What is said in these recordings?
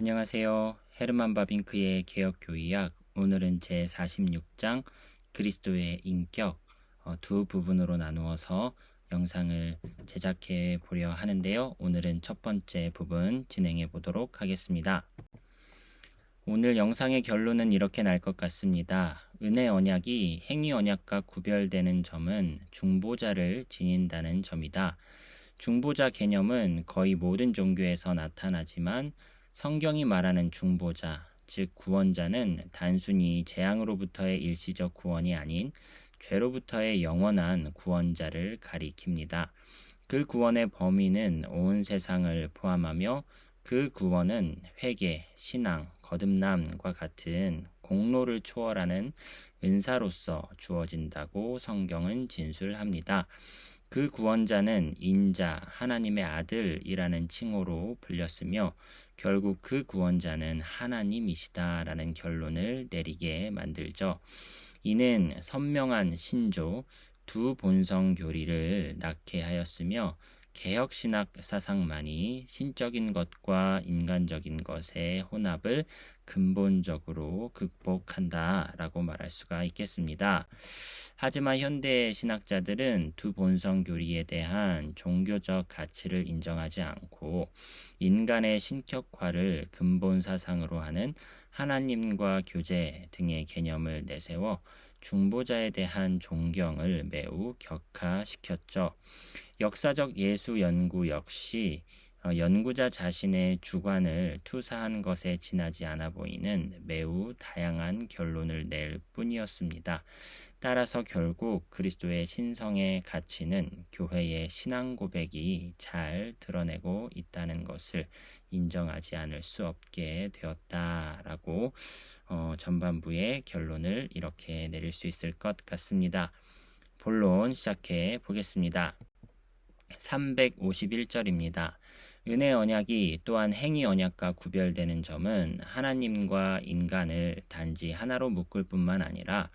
안녕하세요. 헤르만 바빙크의 개혁교의학, 오늘은 제46장 그리스도의 인격 두 부분으로 나누어서 영상을 제작해 보려 하는데요. 오늘은 첫 번째 부분 진행해 보도록 하겠습니다. 오늘 영상의 결론은 이렇게 날 것 같습니다. 은혜 언약이 행위 언약과 구별되는 점은 중보자를 지닌다는 점이다. 중보자 개념은 거의 모든 종교에서 나타나지만 성경이 말하는 중보자, 즉 구원자는 단순히 재앙으로부터의 일시적 구원이 아닌 죄로부터의 영원한 구원자를 가리킵니다. 그 구원의 범위는 온 세상을 포함하며 그 구원은 회개, 신앙, 거듭남과 같은 공로를 초월하는 은사로서 주어진다고 성경은 진술합니다. 그 구원자는 인자, 하나님의 아들이라는 칭호로 불렸으며 결국 그 구원자는 하나님이시다라는 결론을 내리게 만들죠. 이는 선명한 신조, 두 본성 교리를 낳게 하였으며 개혁신학 사상만이 신적인 것과 인간적인 것의 혼합을 근본적으로 극복한다라고 말할 수가 있겠습니다. 하지만 현대 신학자들은 두 본성 교리에 대한 종교적 가치를 인정하지 않고 인간의 신격화를 근본 사상으로 하는 하나님과 교제 등의 개념을 내세워 중보자에 대한 존경을 매우 격화시켰죠. 역사적 예수 연구 역시 연구자 자신의 주관을 투사한 것에 지나지 않아 보이는 매우 다양한 결론을 낼 뿐이었습니다. 따라서 결국 그리스도의 신성의 가치는 교회의 신앙 고백이 잘 드러내고 있다는 것을 인정하지 않을 수 없게 되었다라고 전반부의 결론을 이렇게 내릴 수 있을 것 같습니다. 본론 시작해 보겠습니다. 351절입니다. 은혜 언약이 또한 행위 언약과 구별되는 점은 하나님과 인간을 단지 하나로 묶을 뿐만 아니라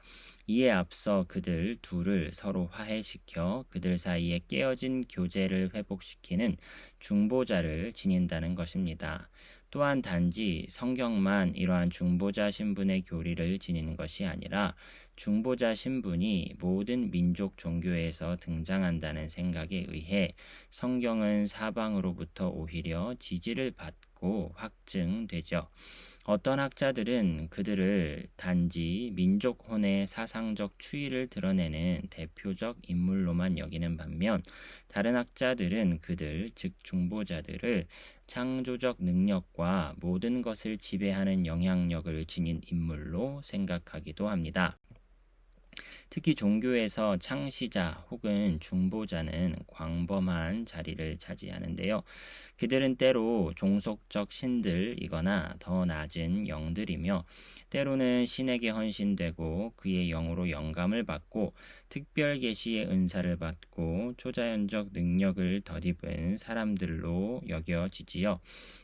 이에 앞서 그들 둘을 서로 화해시켜 그들 사이에 깨어진 교제를 회복시키는 중보자를 지닌다는 것입니다. 또한 단지 성경만 이러한 중보자 신분의 교리를 지니는 것이 아니라 중보자 신분이 모든 민족 종교에서 등장한다는 생각에 의해 성경은 사방으로부터 오히려 지지를 받고 확증되죠. 어떤 학자들은 그들을 단지 민족혼의 사상적 추이를 드러내는 대표적 인물로만 여기는 반면 다른 학자들은 그들, 즉 중보자들을 창조적 능력과 모든 것을 지배하는 영향력을 지닌 인물로 생각하기도 합니다. 특히 종교에서 창시자 혹은 중보자는 광범한 자리를 차지하는데요. 그들은 때로 종속적 신들이거나 더 낮은 영들이며 때로는 신에게 헌신되고 그의 영으로 영감을 받고 특별 계시의 은사를 받고 초자연적 능력을 덧입은 사람들로 여겨지지요.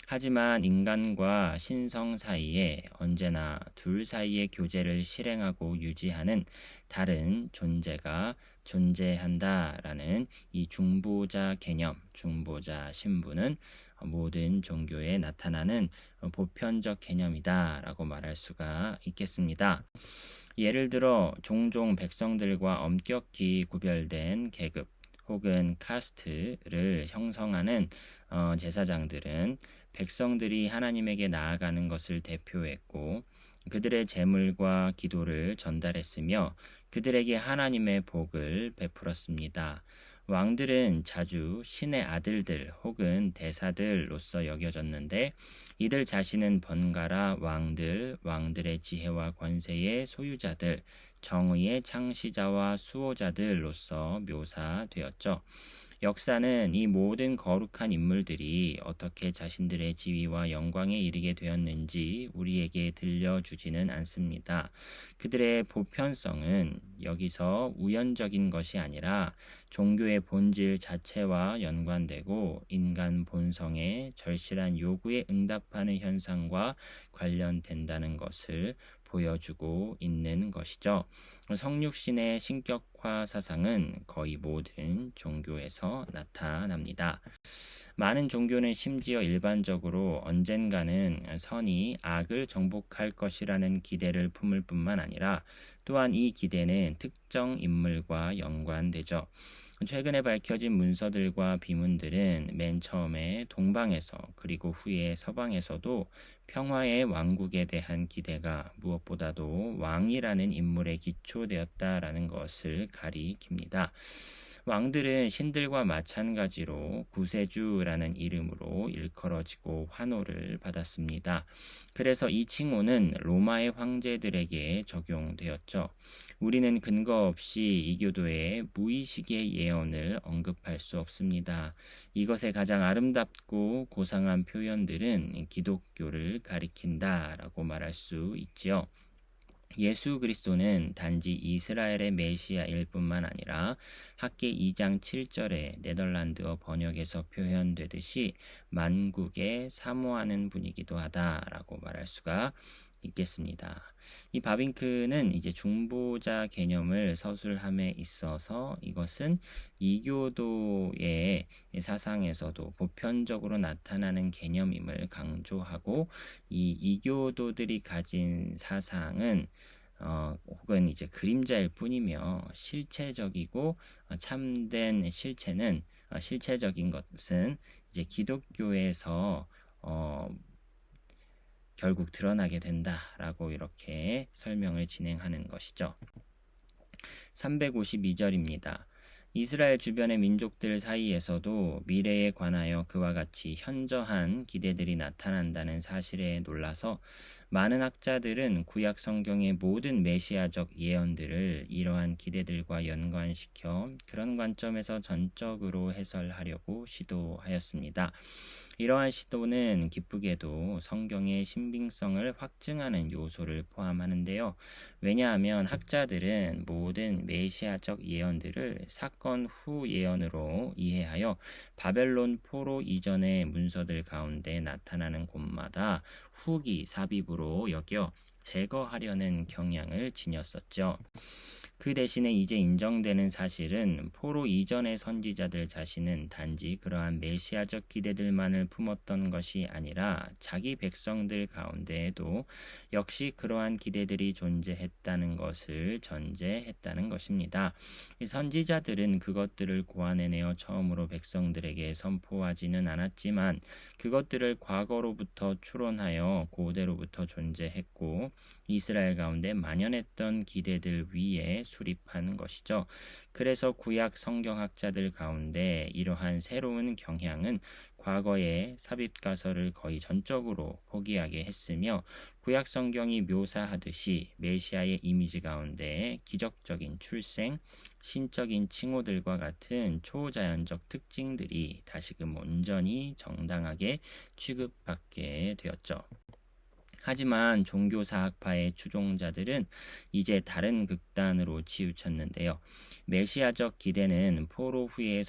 하지만 인간과 신성 사이에 언제나 둘 사이의 교제를 실행하고 유지하는 다른 존재가 존재한다라는 이 중보자 개념, 중보자 신분은 모든 종교에 나타나는 보편적 개념이다라고 말할 수가 있겠습니다. 예를 들어 종종 백성들과 엄격히 구별된 계급 혹은 카스트를 형성하는 제사장들은 백성들이 하나님에게 나아가는 것을 대표했고 그들의 재물과 기도를 전달했으며 그들에게 하나님의 복을 베풀었습니다. 왕들은 자주 신의 아들들 혹은 대사들로서 여겨졌는데 이들 자신은 번갈아 왕들, 왕들의 지혜와 권세의 소유자들, 정의의 창시자와 수호자들로서 묘사되었죠. 역사는 이 모든 거룩한 인물들이 어떻게 자신들의 지위와 영광에 이르게 되었는지 우리에게 들려주지는 않습니다. 그들의 보편성은 여기서 우연적인 것이 아니라 종교의 본질 자체와 연관되고 인간 본성의 절실한 요구에 응답하는 현상과 관련된다는 것을 보여주고 있는 것이죠. 성육신의 신격화 사상은 거의 모든 종교에서 나타납니다. 많은 종교는 심지어 일반적으로 언젠가는 선이 악을 정복할 것이라는 기대를 품을 뿐만 아니라 또한 이 기대는 특정 인물과 연관되죠. 최근에 밝혀진 문서들과 비문들은 맨 처음에 동방에서 그리고 후에 서방에서도 평화의 왕국에 대한 기대가 무엇보다도 왕이라는 인물에 기초되었다라는 것을 가리킵니다. 왕들은 신들과 마찬가지로 구세주라는 이름으로 일컬어지고 환호를 받았습니다. 그래서 이 칭호는 로마의 황제들에게 적용되었죠. 우리는 근거 없이 이교도의 무의식의 예언을 언급할 수 없습니다. 이것의 가장 아름답고 고상한 표현들은 기독교를 가리킨다라고 말할 수 있지요. 예수 그리스도는 단지 이스라엘의 메시아일 뿐만 아니라 학계 2장 7절의 네덜란드어 번역에서 표현되듯이 만국에 사모하는 분이기도 하다라고 말할 수가 있겠습니다. 이 바빙크는 이제 중보자 개념을 서술함에 있어서 이것은 이교도의 사상에서도 보편적으로 나타나는 개념임을 강조하고 이 이교도들이 가진 사상은 혹은 이제 그림자일 뿐이며 실체적이고 참된 실체적인 것은 이제 기독교에서 결국 드러나게 된다라고 이렇게 설명을 진행하는 것이죠. 352절입니다. 이스라엘 주변의 민족들 사이에서도 미래에 관하여 그와 같이 현저한 기대들이 나타난다는 사실에 놀라서 많은 학자들은 구약 성경의 모든 메시아적 예언들을 이러한 기대들과 연관시켜 그런 관점에서 전적으로 해설하려고 시도하였습니다. 이러한 시도는 기쁘게도 성경의 신빙성을 확증하는 요소를 포함하는데요. 왜냐하면 학자들은 모든 메시아적 예언들을 사건 후 예언으로 이해하여 바벨론 포로 이전의 문서들 가운데 나타나는 곳마다 후기 삽입으로 여겨 제거하려는 경향을 지녔었죠. 그 대신에 이제 인정되는 사실은 포로 이전의 선지자들 자신은 단지 그러한 메시아적 기대들만을 품었던 것이 아니라 자기 백성들 가운데에도 역시 그러한 기대들이 존재했다는 것을 전제했다는 것입니다. 이 선지자들은 그것들을 고안해내어 처음으로 백성들에게 선포하지는 않았지만 그것들을 과거로부터 추론하여 고대로부터 존재했고 이스라엘 가운데 만연했던 기대들 위에 수립한 것이죠. 그래서 구약 성경학자들 가운데 이러한 새로운 경향은 과거의 삽입가설을 거의 전적으로 포기하게 했으며 구약 성경이 묘사하듯이 메시아의 이미지 가운데 기적적인 출생, 신적인 칭호들과 같은 초자연적 특징들이 다시금 온전히 정당하게 취급받게 되었죠. 하지만 종교사학파의 추종자들은 이제 다른 극단으로 치우쳤는데요. 메시아적 기대는 포로 후에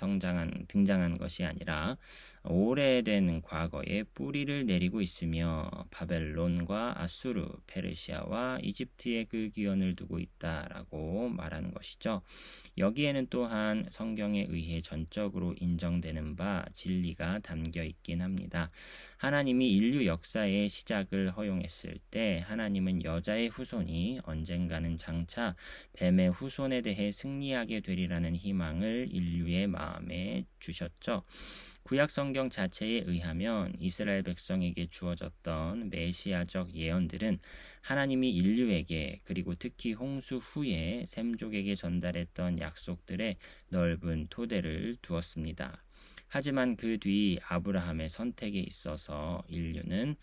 등장한 것이 아니라 오래된 과거에 뿌리를 내리고 있으며 바벨론과 아수르, 페르시아와 이집트에 그 기원을 두고 있다라고 말하는 것이죠. 여기에는 또한 성경에 의해 전적으로 인정되는 바 진리가 담겨 있긴 합니다. 하나님이 인류 역사의 시작을 허용했을 때 하나님은 여자의 후손이 언젠가는 장차 뱀의 후손에 대해 승리하게 되리라는 희망을 인류의 마음에 주셨죠. 구약 성경 자체에 의하면 이스라엘 백성에게 주어졌던 메시아적 예언들은 하나님이 인류에게 그리고 특히 홍수 후에 샘족에게 전달했던 약속들의 넓은 토대를 두었습니다. 하지만 그 뒤 아브라함의 선택에 있어서 인류는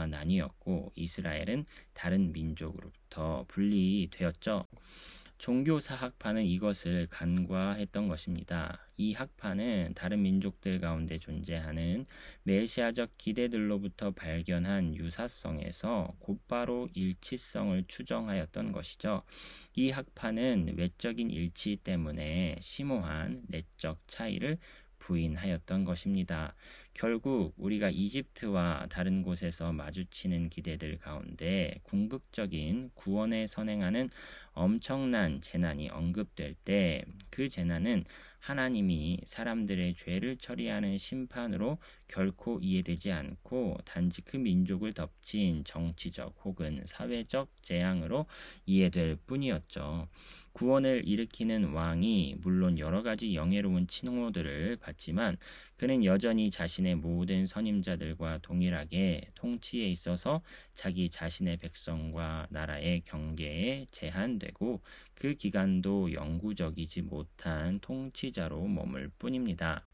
나뉘었고 이스라엘은 다른 민족으로부터 분리되었죠. 종교사학파는 이것을 간과했던 것입니다. 이 학파는 다른 민족들 가운데 존재하는 메시아적 기대들로부터 발견한 유사성에서 곧바로 일치성을 추정하였던 것이죠. 이 학파는 외적인 일치 때문에 심오한 내적 차이를 부인하였던 것입니다. 결국 우리가 이집트와 다른 곳에서 마주치는 기대들 가운데 궁극적인 구원에 선행하는 엄청난 재난이 언급될 때 그 재난은 하나님이 사람들의 죄를 처리하는 심판으로 결코 이해되지 않고 단지 그 민족을 덮친 정치적 혹은 사회적 재앙으로 이해될 뿐이었죠. 구원을 일으키는 왕이 물론 여러 가지 영예로운 칭호들을 받지만 그는 여전히 자신의 모든 선임자들과 동일하게 통치에 있어서 자기 자신의 백성과 나라의 경계에 제한되고 그 기간도 영구적이지 못한 통치자로 머물 뿐입니다.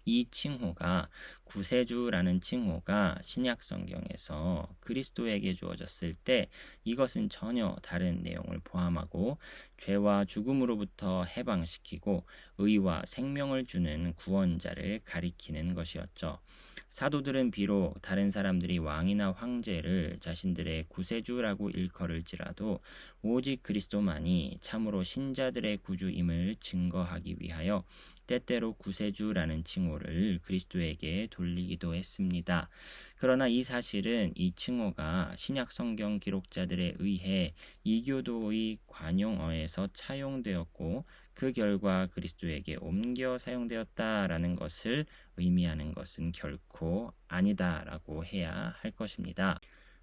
이 칭호가 구세주라는 칭호가 신약 성경에서 그리스도에게 주어졌을 때 이것은 전혀 다른 내용을 포함하고 죄와 죽음으로부터 해방시키고 의와 생명을 주는 구원자를 가리키는 것이었죠. 사도들은 비록 다른 사람들이 왕이나 황제를 자신들의 구세주라고 일컬을지라도 오직 그리스도만이 참으로 신자들의 구주임을 증거하기 위하여 때때로 구세주라는 칭호를 그리스도에게 돌리기도 했습니다. 그러나 이 사실은 이 칭호가 신약 성경 기록자들에 의해 이교도의 관용어에서 차용되었고 그 결과 그리스도에게 옮겨 사용되었다라는 것을 의미하는 것은 결코 아니다라고 해야 할 것입니다.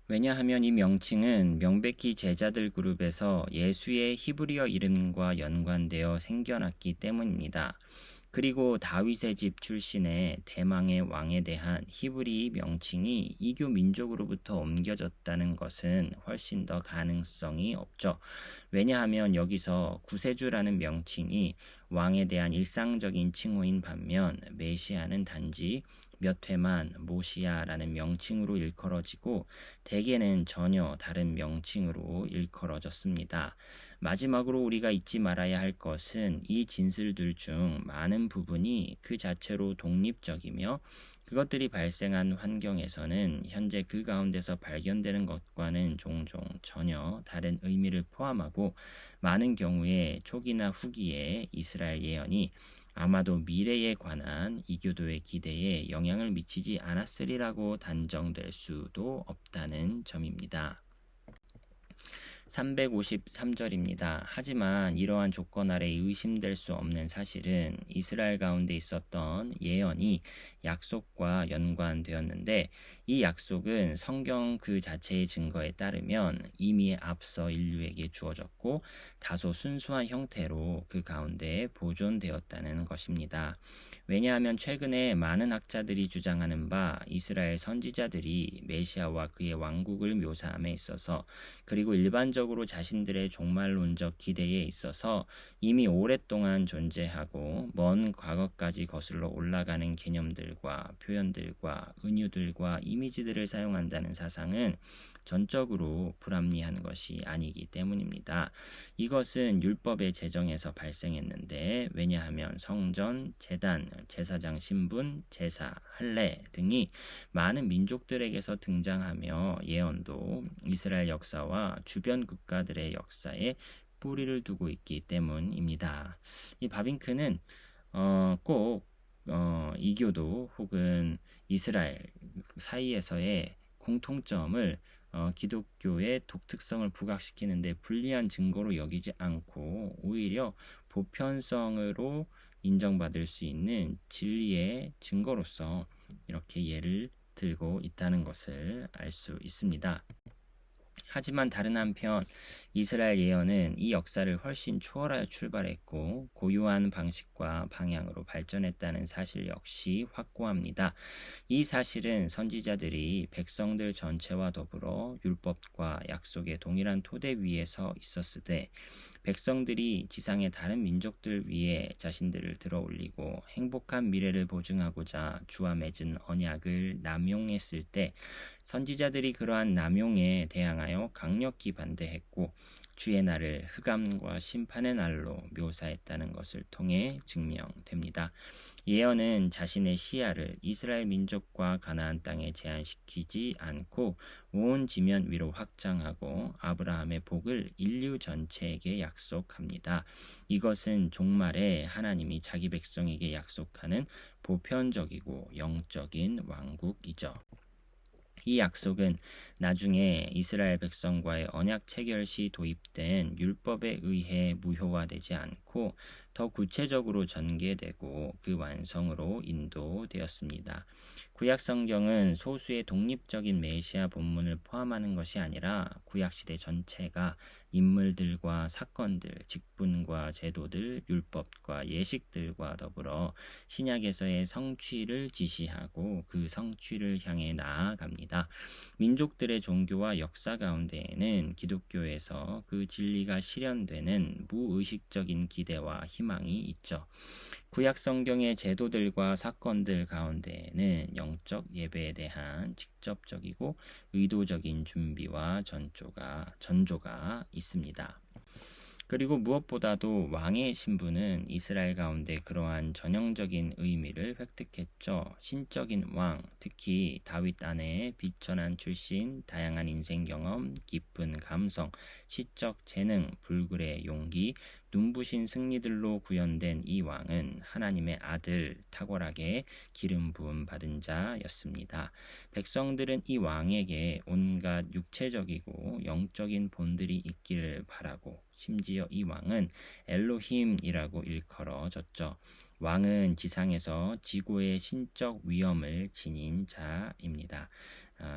왜냐하면 이 명칭은 명백히 제자들 그룹에서 예수의 히브리어 이름과 연관되어 생겨났기 때문입니다. 그리고 다윗의 집 출신의 대망의 왕에 대한 히브리 명칭이 이교 민족으로부터 옮겨졌다는 것은 훨씬 더 가능성이 없죠. 왜냐하면 여기서 구세주라는 명칭이 왕에 대한 일상적인 칭호인 반면 메시아는 단지 몇 회만 모시아라는 명칭으로 일컬어지고 대개는 전혀 다른 명칭으로 일컬어졌습니다. 마지막으로 우리가 잊지 말아야 할 것은 이 진술들 중 많은 부분이 그 자체로 독립적이며 그것들이 발생한 환경에서는 현재 그 가운데서 발견되는 것과는 종종 전혀 다른 의미를 포함하고 많은 경우에 초기나 후기에 이스라엘 예언이 아마도 미래에 관한 이교도의 기대에 영향을 미치지 않았으리라고 단정될 수도 없다는 점입니다. 353절입니다. 하지만 이러한 조건 아래 의심될 수 없는 사실은 이스라엘 가운데 있었던 예언이 약속과 연관되었는데 이 약속은 성경 그 자체의 증거에 따르면 이미 앞서 인류에게 주어졌고 다소 순수한 형태로 그 가운데 보존되었다는 것입니다. 왜냐하면 최근에 많은 학자들이 주장하는 바 이스라엘 선지자들이 메시아와 그의 왕국을 묘사함에 있어서 그리고 일반적으로 자신들의 종말론적 기대에 있어서 이미 오랫동안 존재하고 먼 과거까지 거슬러 올라가는 개념들과 표현들과 은유들과 이미지들을 사용한다는 사상은 전적으로 불합리한 것이 아니기 때문입니다. 이것은 율법의 제정에서 발생했는데 왜냐하면 성전, 제단, 제사장 신분, 제사, 할례 등이 많은 민족들에게서 등장하며 예언도 이스라엘 역사와 주변 국가들의 역사에 뿌리를 두고 있기 때문입니다. 이 바빙크는 꼭 이교도 혹은 이스라엘 사이에서의 공통점을 기독교의 독특성을 부각시키는 데 불리한 증거로 여기지 않고 오히려 보편성으로 인정받을 수 있는 진리의 증거로서 이렇게 예를 들고 있다는 것을 알 수 있습니다. 하지만 다른 한편 이스라엘 예언은 이 역사를 훨씬 초월하여 출발했고 고유한 방식과 방향으로 발전했다는 사실 역시 확고합니다. 이 사실은 선지자들이 백성들 전체와 더불어 율법과 약속의 동일한 토대 위에 서 있었으되 백성들이 지상의 다른 민족들 위에 자신들을 들어 올리고 행복한 미래를 보증하고자 주와 맺은 언약을 남용했을 때 선지자들이 그러한 남용에 대항하여 강력히 반대했고 주의 날을 흑암과 심판의 날로 묘사했다는 것을 통해 증명됩니다. 예언은 자신의 시야를 이스라엘 민족과 가나안 땅에 제한시키지 않고 온 지면 위로 확장하고 아브라함의 복을 인류 전체에게 약속합니다. 이것은 종말에 하나님이 자기 백성에게 약속하는 보편적이고 영적인 왕국이죠. 이 약속은 나중에 이스라엘 백성과의 언약 체결 시 도입된 율법에 의해 무효화되지 않고 더 구체적으로 전개되고 그 완성으로 인도되었습니다. 구약 성경은 소수의 독립적인 메시아 본문을 포함하는 것이 아니라 구약 시대 전체가 인물들과 사건들, 직분과 제도들, 율법과 예식들과 더불어 신약에서의 성취를 지시하고 그 성취를 향해 나아갑니다. 민족들의 종교와 역사 가운데에는 기독교에서 그 진리가 실현되는 무의식적인 기대와 희망이 있죠. 구약 성경의 제도들과 사건들 가운데에는 영적 예배에 대한 직접적이고 의도적인 준비와 전조가 있습니다. 그리고 무엇보다도 왕의 신분은 이스라엘 가운데 그러한 전형적인 의미를 획득했죠. 신적인 왕, 특히 다윗 아내의 비천한 출신, 다양한 인생 경험, 깊은 감성, 시적 재능, 불굴의 용기, 눈부신 승리들로 구현된 이 왕은 하나님의 아들, 탁월하게 기름 부음 받은 자였습니다. 백성들은 이 왕에게 온갖 육체적이고 영적인 본들이 있기를 바라고 심지어 이 왕은 엘로힘이라고 일컬어졌죠. 왕은 지상에서 지고의 신적 위엄을 지닌 자입니다.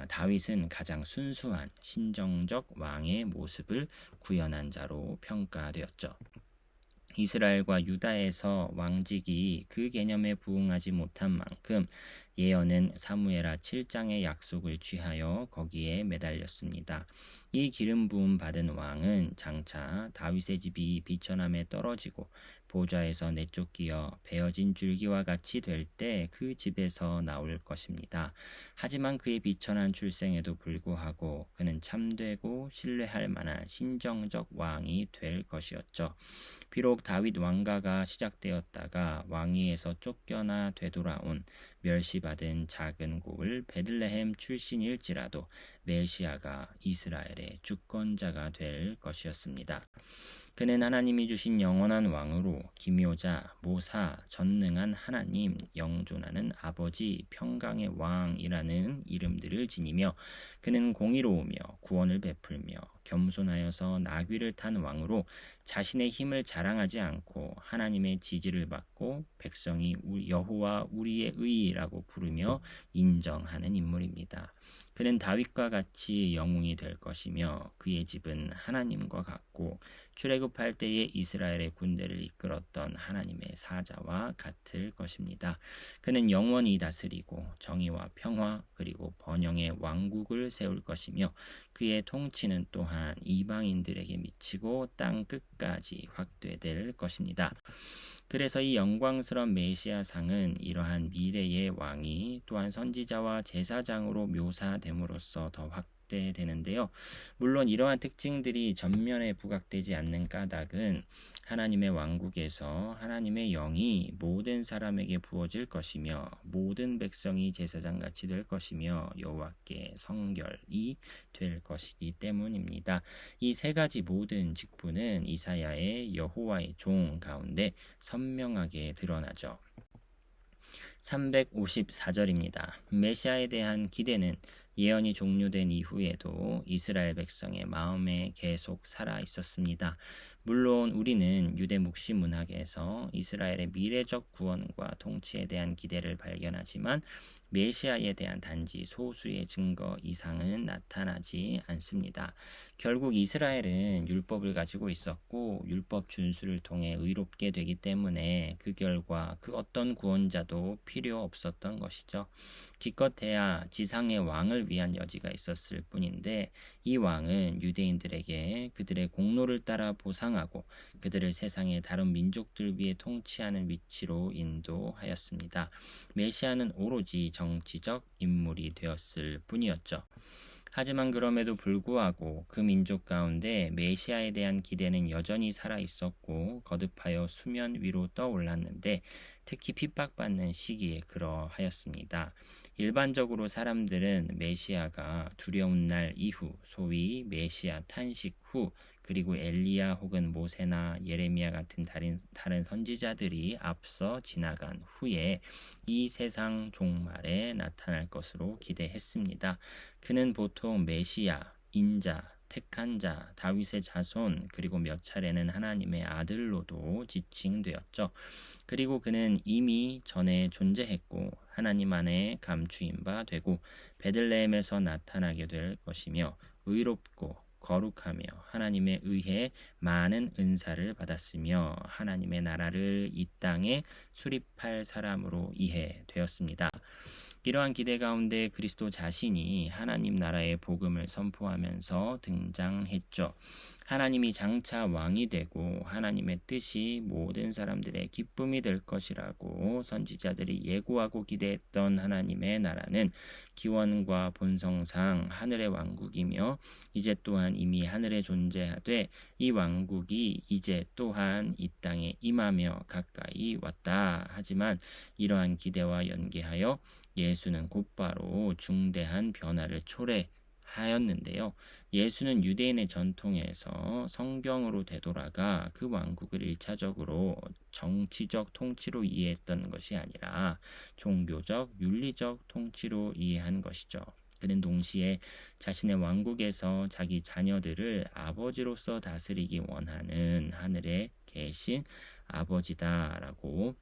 다윗은 가장 순수한 신정적 왕의 모습을 구현한 자로 평가되었죠. 이스라엘과 유다에서 왕직이 그 개념에 부응하지 못한 만큼 예언은 사무엘하 7장의 약속을 취하여 거기에 매달렸습니다. 이 기름 부음 받은 왕은 장차 다윗의 집이 비천함에 떨어지고 보좌에서 내쫓기어 베어진 줄기와 같이 될 때 그 집에서 나올 것입니다. 하지만 그의 비천한 출생에도 불구하고 그는 참되고 신뢰할 만한 신정적 왕이 될 것이었죠. 비록 다윗 왕가가 시작되었다가 왕위에서 쫓겨나 되돌아온 멸시받은 작은 고을 베들레헴 출신일지라도 메시아가 이스라엘의 주권자가 될 것이었습니다. 그는 하나님이 주신 영원한 왕으로 기묘자, 모사, 전능한 하나님, 영존하는 아버지, 평강의 왕이라는 이름들을 지니며 그는 공의로우며 구원을 베풀며 겸손하여서 나귀를 탄 왕으로 자신의 힘을 자랑하지 않고 하나님의 지지를 받고 백성이 여호와 우리의 의라고 부르며 인정하는 인물입니다. 그는 다윗과 같이 영웅이 될 것이며 그의 집은 하나님과 같고 출애굽할 때에 이스라엘의 군대를 이끌었던 하나님의 사자와 같을 것입니다. 그는 영원히 다스리고 정의와 평화 그리고 번영의 왕국을 세울 것이며 그의 통치는 또한 이방인들에게 미치고 땅 끝까지 확대될 것입니다. 그래서 이 영광스러운 메시아상은 이러한 미래의 왕이 또한 선지자와 제사장으로 묘사됨으로써 더 확대되는데요. 물론 이러한 특징들이 전면에 부각되지 않는 까닭은 하나님의 왕국에서 하나님의 영이 모든 사람에게 부어질 것이며 모든 백성이 제사장같이 될 것이며 여호와께 성결이 될 것이기 때문입니다. 이 세 가지 모든 직분은 이사야의 여호와의 종 가운데 선명하게 드러나죠. 354절입니다. 메시아에 대한 기대는 예언이 종료된 이후에도 이스라엘 백성의 마음에 계속 살아 있었습니다. 물론 우리는 유대 묵시 문학에서 이스라엘의 미래적 구원과 통치에 대한 기대를 발견하지만 메시아에 대한 단지 소수의 증거 이상은 나타나지 않습니다. 결국 이스라엘은 율법을 가지고 있었고 율법 준수를 통해 의롭게 되기 때문에 그 결과 그 어떤 구원자도 필요 없었던 것이죠. 기껏해야 지상의 왕을 위한 여지가 있었을 뿐인데 이 왕은 유대인들에게 그들의 공로를 따라 보상하고 그들을 세상의 다른 민족들 위에 통치하는 위치로 인도하였습니다. 메시아는 오로지 정치적 인물이 되었을 뿐이었죠. 하지만 그럼에도 불구하고 그 민족 가운데 메시아에 대한 기대는 여전히 살아 있었고 거듭하여 수면 위로 떠올랐는데 특히 핍박받는 시기에 그러하였습니다. 일반적으로 사람들은 메시아가 두려운 날 이후, 소위 메시아 탄식 후, 그리고 엘리야 혹은 모세나 예레미야 같은 다른 선지자들이 앞서 지나간 후에 이 세상 종말에 나타날 것으로 기대했습니다. 그는 보통 메시아, 인자, 택한 자, 다윗의 자손, 그리고 몇 차례는 하나님의 아들로도 지칭되었죠. 그리고 그는 이미 전에 존재했고 하나님 안에 감추인 바 되고 베들레헴에서 나타나게 될 것이며 의롭고 거룩하며 하나님에 의해 많은 은사를 받았으며 하나님의 나라를 이 땅에 수립할 사람으로 이해되었습니다. 이러한 기대 가운데 그리스도 자신이 하나님 나라의 복음을 선포하면서 등장했죠. 하나님이 장차 왕이 되고 하나님의 뜻이 모든 사람들의 기쁨이 될 것이라고 선지자들이 예고하고 기대했던 하나님의 나라는 기원과 본성상 하늘의 왕국이며 이제 또한 이미 하늘에 존재하되 이 왕국이 이제 또한 이 땅에 임하며 가까이 왔다. 하지만 이러한 기대와 연계하여 예수는 곧바로 중대한 변화를 초래하였는데요. 예수는 유대인의 전통에서 성경으로 되돌아가 그 왕국을 1차적으로 정치적 통치로 이해했던 것이 아니라 종교적, 윤리적 통치로 이해한 것이죠. 그는 동시에 자신의 왕국에서 자기 자녀들을 아버지로서 다스리기 원하는 하늘에 계신 아버지다라고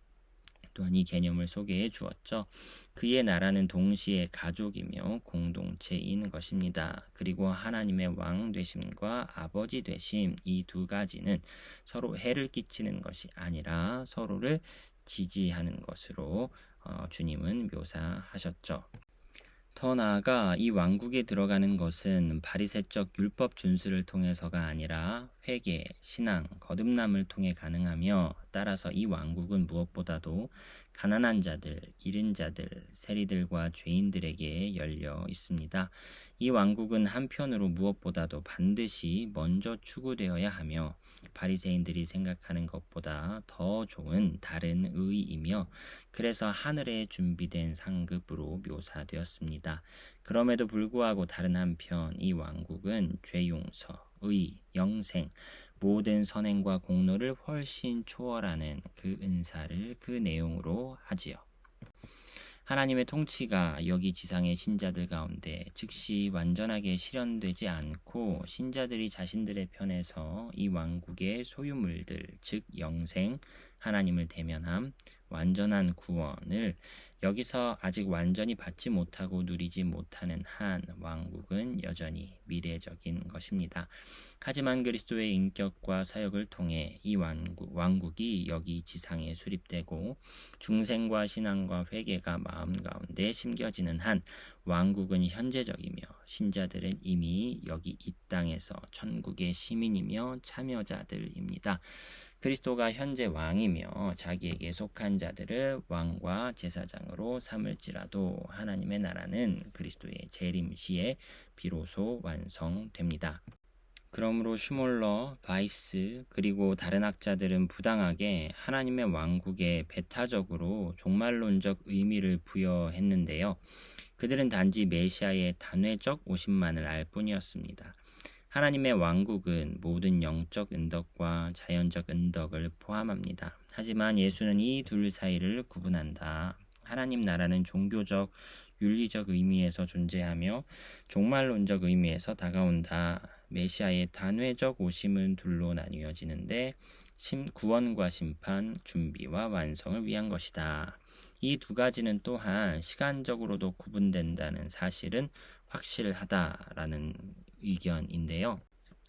또한 이 개념을 소개해 주었죠. 그의 나라는 동시에 가족이며 공동체인 것입니다. 그리고 하나님의 왕 되심과 아버지 되심 이 두 가지는 서로 해를 끼치는 것이 아니라 서로를 지지하는 것으로 주님은 묘사하셨죠. 더 나아가 이 왕국에 들어가는 것은 바리새적 율법 준수를 통해서가 아니라 회개, 신앙, 거듭남을 통해 가능하며 따라서 이 왕국은 무엇보다도 가난한 자들, 잃은 자들, 세리들과 죄인들에게 열려 있습니다. 이 왕국은 한편으로 무엇보다도 반드시 먼저 추구되어야 하며 바리새인들이 생각하는 것보다 더 좋은 다른 의이며 그래서 하늘에 준비된 상급으로 묘사되었습니다. 그럼에도 불구하고 다른 한편 이 왕국은 죄 용서, 의, 영생, 모든 선행과 공로를 훨씬 초월하는 그 은사를 그 내용으로 하지요. 하나님의 통치가 여기 지상의 신자들 가운데 즉시 완전하게 실현되지 않고 신자들이 자신들의 편에서 이 왕국의 소유물들, 즉 영생, 하나님을 대면함, 완전한 구원을 여기서 아직 완전히 받지 못하고 누리지 못하는 한 왕국은 여전히 미래적인 것입니다. 하지만 그리스도의 인격과 사역을 통해 이 왕국이 여기 지상에 수립되고 중생과 신앙과 회개가 마음 가운데 심겨지는 한 왕국은 현재적이며 신자들은 이미 여기 이 땅에서 천국의 시민이며 참여자들입니다. 그리스도가 현재 왕이며 자기에게 속한 자들을 왕과 제사장으로 삼을지라도 하나님의 나라는 그리스도의 재림 시에 비로소 완성됩니다. 그러므로 슈몰러, 바이스 그리고 다른 학자들은 부당하게 하나님의 왕국에 배타적으로 종말론적 의미를 부여했는데요. 그들은 단지 메시아의 단회적 오심만을 알 뿐이었습니다. 하나님의 왕국은 모든 영적 은덕과 자연적 은덕을 포함합니다. 하지만 예수는 이 둘 사이를 구분한다. 하나님 나라는 종교적, 윤리적 의미에서 존재하며 종말론적 의미에서 다가온다. 메시아의 단회적 오심은 둘로 나뉘어지는데 구원과 심판, 준비와 완성을 위한 것이다. 이 두 가지는 또한 시간적으로도 구분된다는 사실은 확실하다라는 의견인데요.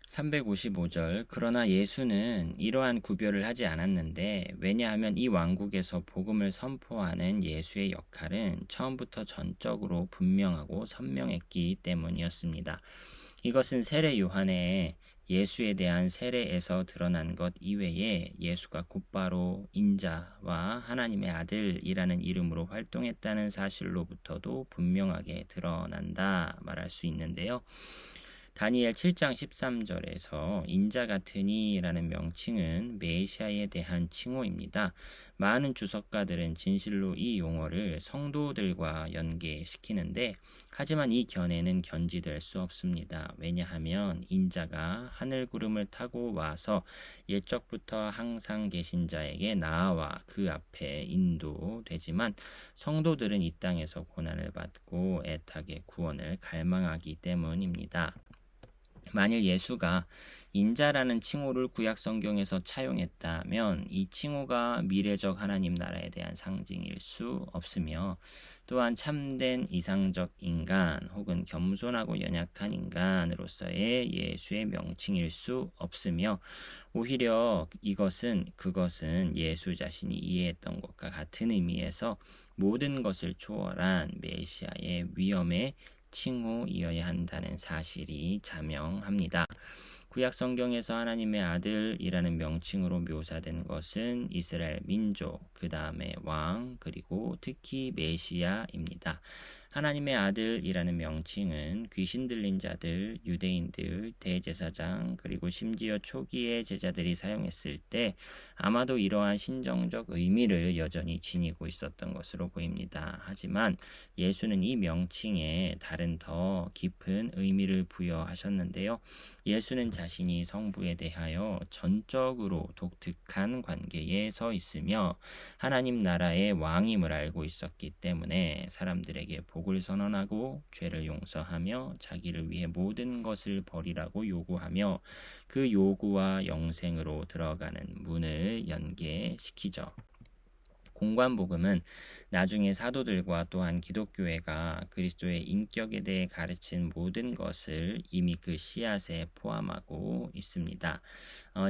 355절 그러나 예수는 이러한 구별을 하지 않았는데 왜냐하면 이 왕국에서 복음을 선포하는 예수의 역할은 처음부터 전적으로 분명하고 선명했기 때문이었습니다. 이것은 세례 요한의 예수에 대한 세례에서 드러난 것 이외에 예수가 곧바로 인자와 하나님의 아들이라는 이름으로 활동했다는 사실로부터도 분명하게 드러난다 말할 수 있는데요. 다니엘 7장 13절에서 인자 같으니라는 명칭은 메시아에 대한 칭호입니다. 많은 주석가들은 진실로 이 용어를 성도들과 연계시키는데 하지만 이 견해는 견지될 수 없습니다. 왜냐하면 인자가 하늘 구름을 타고 와서 옛적부터 항상 계신 자에게 나아와 그 앞에 인도되지만 성도들은 이 땅에서 고난을 받고 애타게 구원을 갈망하기 때문입니다. 만일 예수가 인자라는 칭호를 구약 성경에서 차용했다면 이 칭호가 미래적 하나님 나라에 대한 상징일 수 없으며 또한 참된 이상적 인간 혹은 겸손하고 연약한 인간으로서의 예수의 명칭일 수 없으며 오히려 그것은 예수 자신이 이해했던 것과 같은 의미에서 모든 것을 초월한 메시아의 위엄의 칭호이어야 한다는 사실이 자명합니다. 구약 성경에서 하나님의 아들이라는 명칭으로 묘사된 것은 이스라엘 민족, 그 다음에 왕, 그리고 특히 메시아입니다. 하나님의 아들이라는 명칭은 귀신 들린 자들, 유대인들, 대제사장, 그리고 심지어 초기의 제자들이 사용했을 때 아마도 이러한 신정적 의미를 여전히 지니고 있었던 것으로 보입니다. 하지만 예수는 이 명칭에 다른 더 깊은 의미를 부여하셨는데요. 예수는 자신이 성부에 대하여 전적으로 독특한 관계에 서 있으며 하나님 나라의 왕임을 알고 있었기 때문에 사람들에게 복을 선언하고 죄를 용서하며 자기를 위해 모든 것을 버리라고 요구하며 그 요구와 영생으로 들어가는 문을 연계시키죠. 공관복음은 나중에 사도들과 또한 기독교회가 그리스도의 인격에 대해 가르친 모든 것을 이미 그 씨앗에 포함하고 있습니다.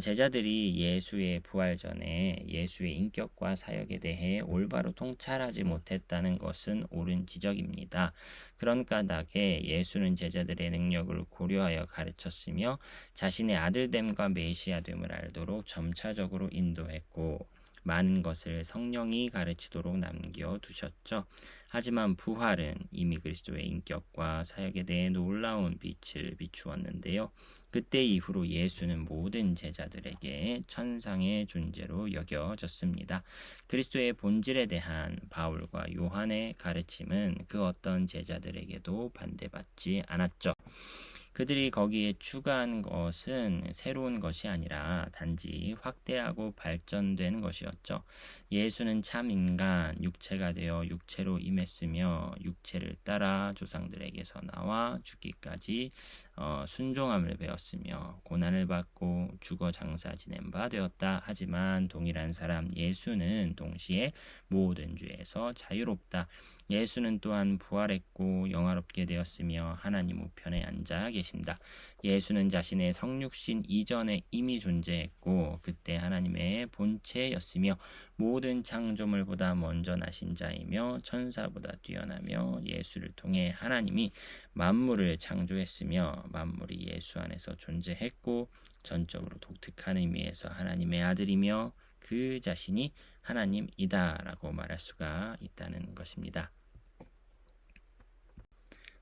제자들이 예수의 부활 전에 예수의 인격과 사역에 대해 올바로 통찰하지 못했다는 것은 옳은 지적입니다. 그런 까닭에 예수는 제자들의 능력을 고려하여 가르쳤으며 자신의 아들됨과 메시아됨을 알도록 점차적으로 인도했고 많은 것을 성령이 가르치도록 남겨두셨죠. 하지만 부활은 이미 그리스도의 인격과 사역에 대해 놀라운 빛을 비추었는데요. 그때 이후로 예수는 모든 제자들에게 천상의 존재로 여겨졌습니다. 그리스도의 본질에 대한 바울과 요한의 가르침은 그 어떤 제자들에게도 반대받지 않았죠. 그들이 거기에 추가한 것은 새로운 것이 아니라 단지 확대하고 발전된 것이었죠. 예수는 참 인간, 육체가 되어 육체로 임했으며 육체를 따라 조상들에게서 나와 죽기까지 순종함을 배웠으며 고난을 받고 죽어 장사 지낸 바 되었다. 하지만 동일한 사람 예수는 동시에 모든 죄에서 자유롭다. 예수는 또한 부활했고 영화롭게 되었으며 하나님 우편에 앉아 계신다. 예수는 자신의 성육신 이전에 이미 존재했고 그때 하나님의 본체였으며 모든 창조물보다 먼저 나신 자이며 천사보다 뛰어나며 예수를 통해 하나님이 만물을 창조했으며 만물이 예수 안에서 존재했고 전적으로 독특한 의미에서 하나님의 아들이며 그 자신이 하나님이다라고 말할 수가 있다는 것입니다.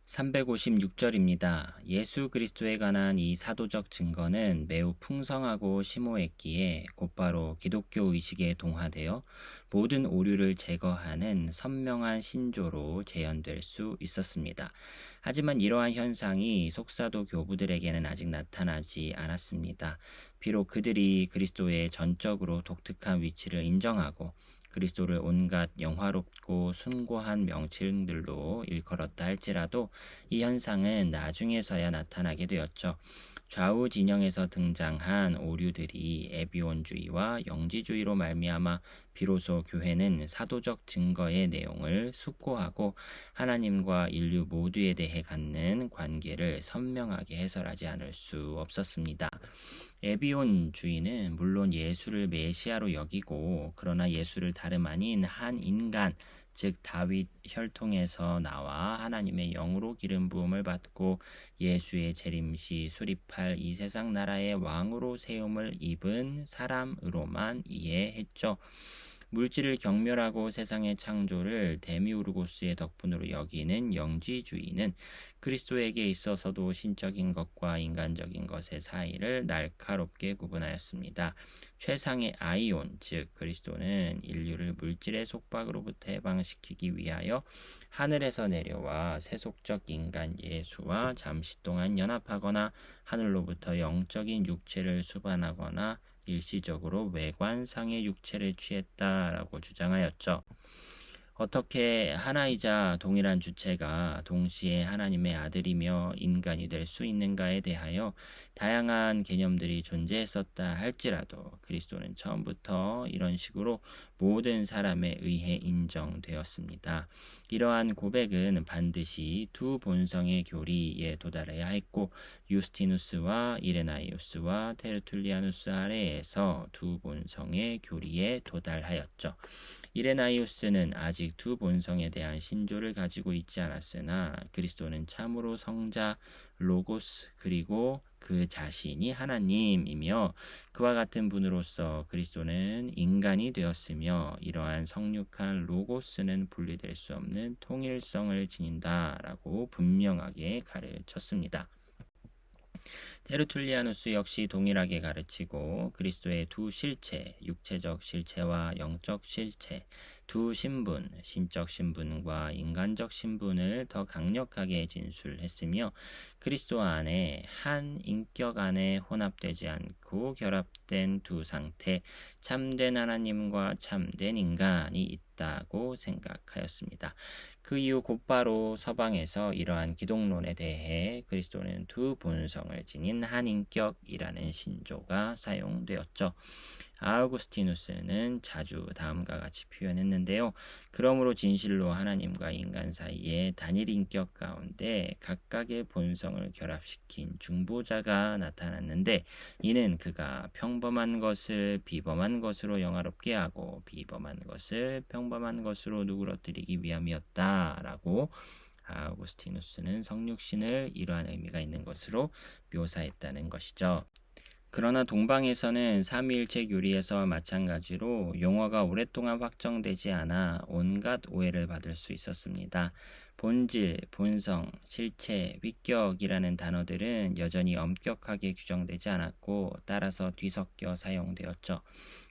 356절입니다. 예수 그리스도에 관한 이 사도적 증거는 매우 풍성하고 심오했기에 곧바로 기독교 의식에 동화되어 모든 오류를 제거하는 선명한 신조로 재현될 수 있었습니다. 하지만 이러한 현상이 속사도 교부들에게는 아직 나타나지 않았습니다. 비록 그들이 그리스도의 전적으로 독특한 위치를 인정하고 그리스도를 온갖 영화롭고 숭고한 명칭들로 일컬었다 할지라도 이 현상은 나중에서야 나타나게 되었죠. 좌우 진영에서 등장한 오류들이 에비온주의와 영지주의로 말미암아 비로소 교회는 사도적 증거의 내용을 숙고하고 하나님과 인류 모두에 대해 갖는 관계를 선명하게 해설하지 않을 수 없었습니다. 에비온주의는 물론 예수를 메시아로 여기고 그러나 예수를 다름 아닌 한 인간, 즉 다윗 혈통에서 나와 하나님의 영으로 기름 부음을 받고 예수의 재림시 수립할 이 세상 나라의 왕으로 세움을 입은 사람으로만 이해했죠. 물질을 경멸하고 세상의 창조를 데미우르고스의 덕분으로 여기는 영지주의는 그리스도에게 있어서도 신적인 것과 인간적인 것의 사이를 날카롭게 구분하였습니다. 최상의 아이온, 즉 그리스도는 인류를 물질의 속박으로부터 해방시키기 위하여 하늘에서 내려와 세속적 인간 예수와 잠시 동안 연합하거나 하늘로부터 영적인 육체를 수반하거나 일시적으로 외관상의 육체를 취했다라고 주장하였죠. 어떻게 하나이자 동일한 주체가 동시에 하나님의 아들이며 인간이 될 수 있는가에 대하여 다양한 개념들이 존재했었다 할지라도 그리스도는 처음부터 이런 식으로 모든 사람에 의해 인정되었습니다. 이러한 고백은 반드시 두 본성의 교리에 도달해야 했고 유스티누스와 이레나이우스와 테르툴리아누스 아래에서 두 본성의 교리에 도달하였죠. 이레나이우스는 아직 두 본성에 대한 신조를 가지고 있지 않았으나 그리스도는 참으로 성자 로고스 그리고 그 자신이 하나님이며 그와 같은 분으로서 그리스도는 인간이 되었으며 이러한 성육한 로고스는 분리될 수 없는 통일성을 지닌다라고 분명하게 가르쳤습니다. 테르툴리아누스 역시 동일하게 가르치고 그리스도의 두 실체, 육체적 실체와 영적 실체, 두 신분, 신적 신분과 인간적 신분을 더 강력하게 진술했으며 그리스도 안에 한 인격 안에 혼합되지 않고 결합된 두 상태, 참된 하나님과 참된 인간이 있다고 생각하였습니다. 그 이후 곧바로 서방에서 이러한 기독론에 대해 그리스도는 두 본성을 지닌 한 인격이라는 신조가 사용되었죠. 아우구스티누스는 자주 다음과 같이 표현했는데요. 그러므로 진실로 하나님과 인간 사이에 단일 인격 가운데 각각의 본성을 결합시킨 중보자가 나타났는데 이는 그가 평범한 것을 비범한 것으로 영화롭게 하고 비범한 것을 평범한 것으로 누그러뜨리기 위함이었다라고 아우구스티누스는 성육신을 이러한 의미가 있는 것으로 묘사했다는 것이죠. 그러나 동방에서는 삼위일체 교리에서 마찬가지로 용어가 오랫동안 확정되지 않아 온갖 오해를 받을 수 있었습니다. 본질, 본성, 실체, 위격이라는 단어들은 여전히 엄격하게 규정되지 않았고 따라서 뒤섞여 사용되었죠.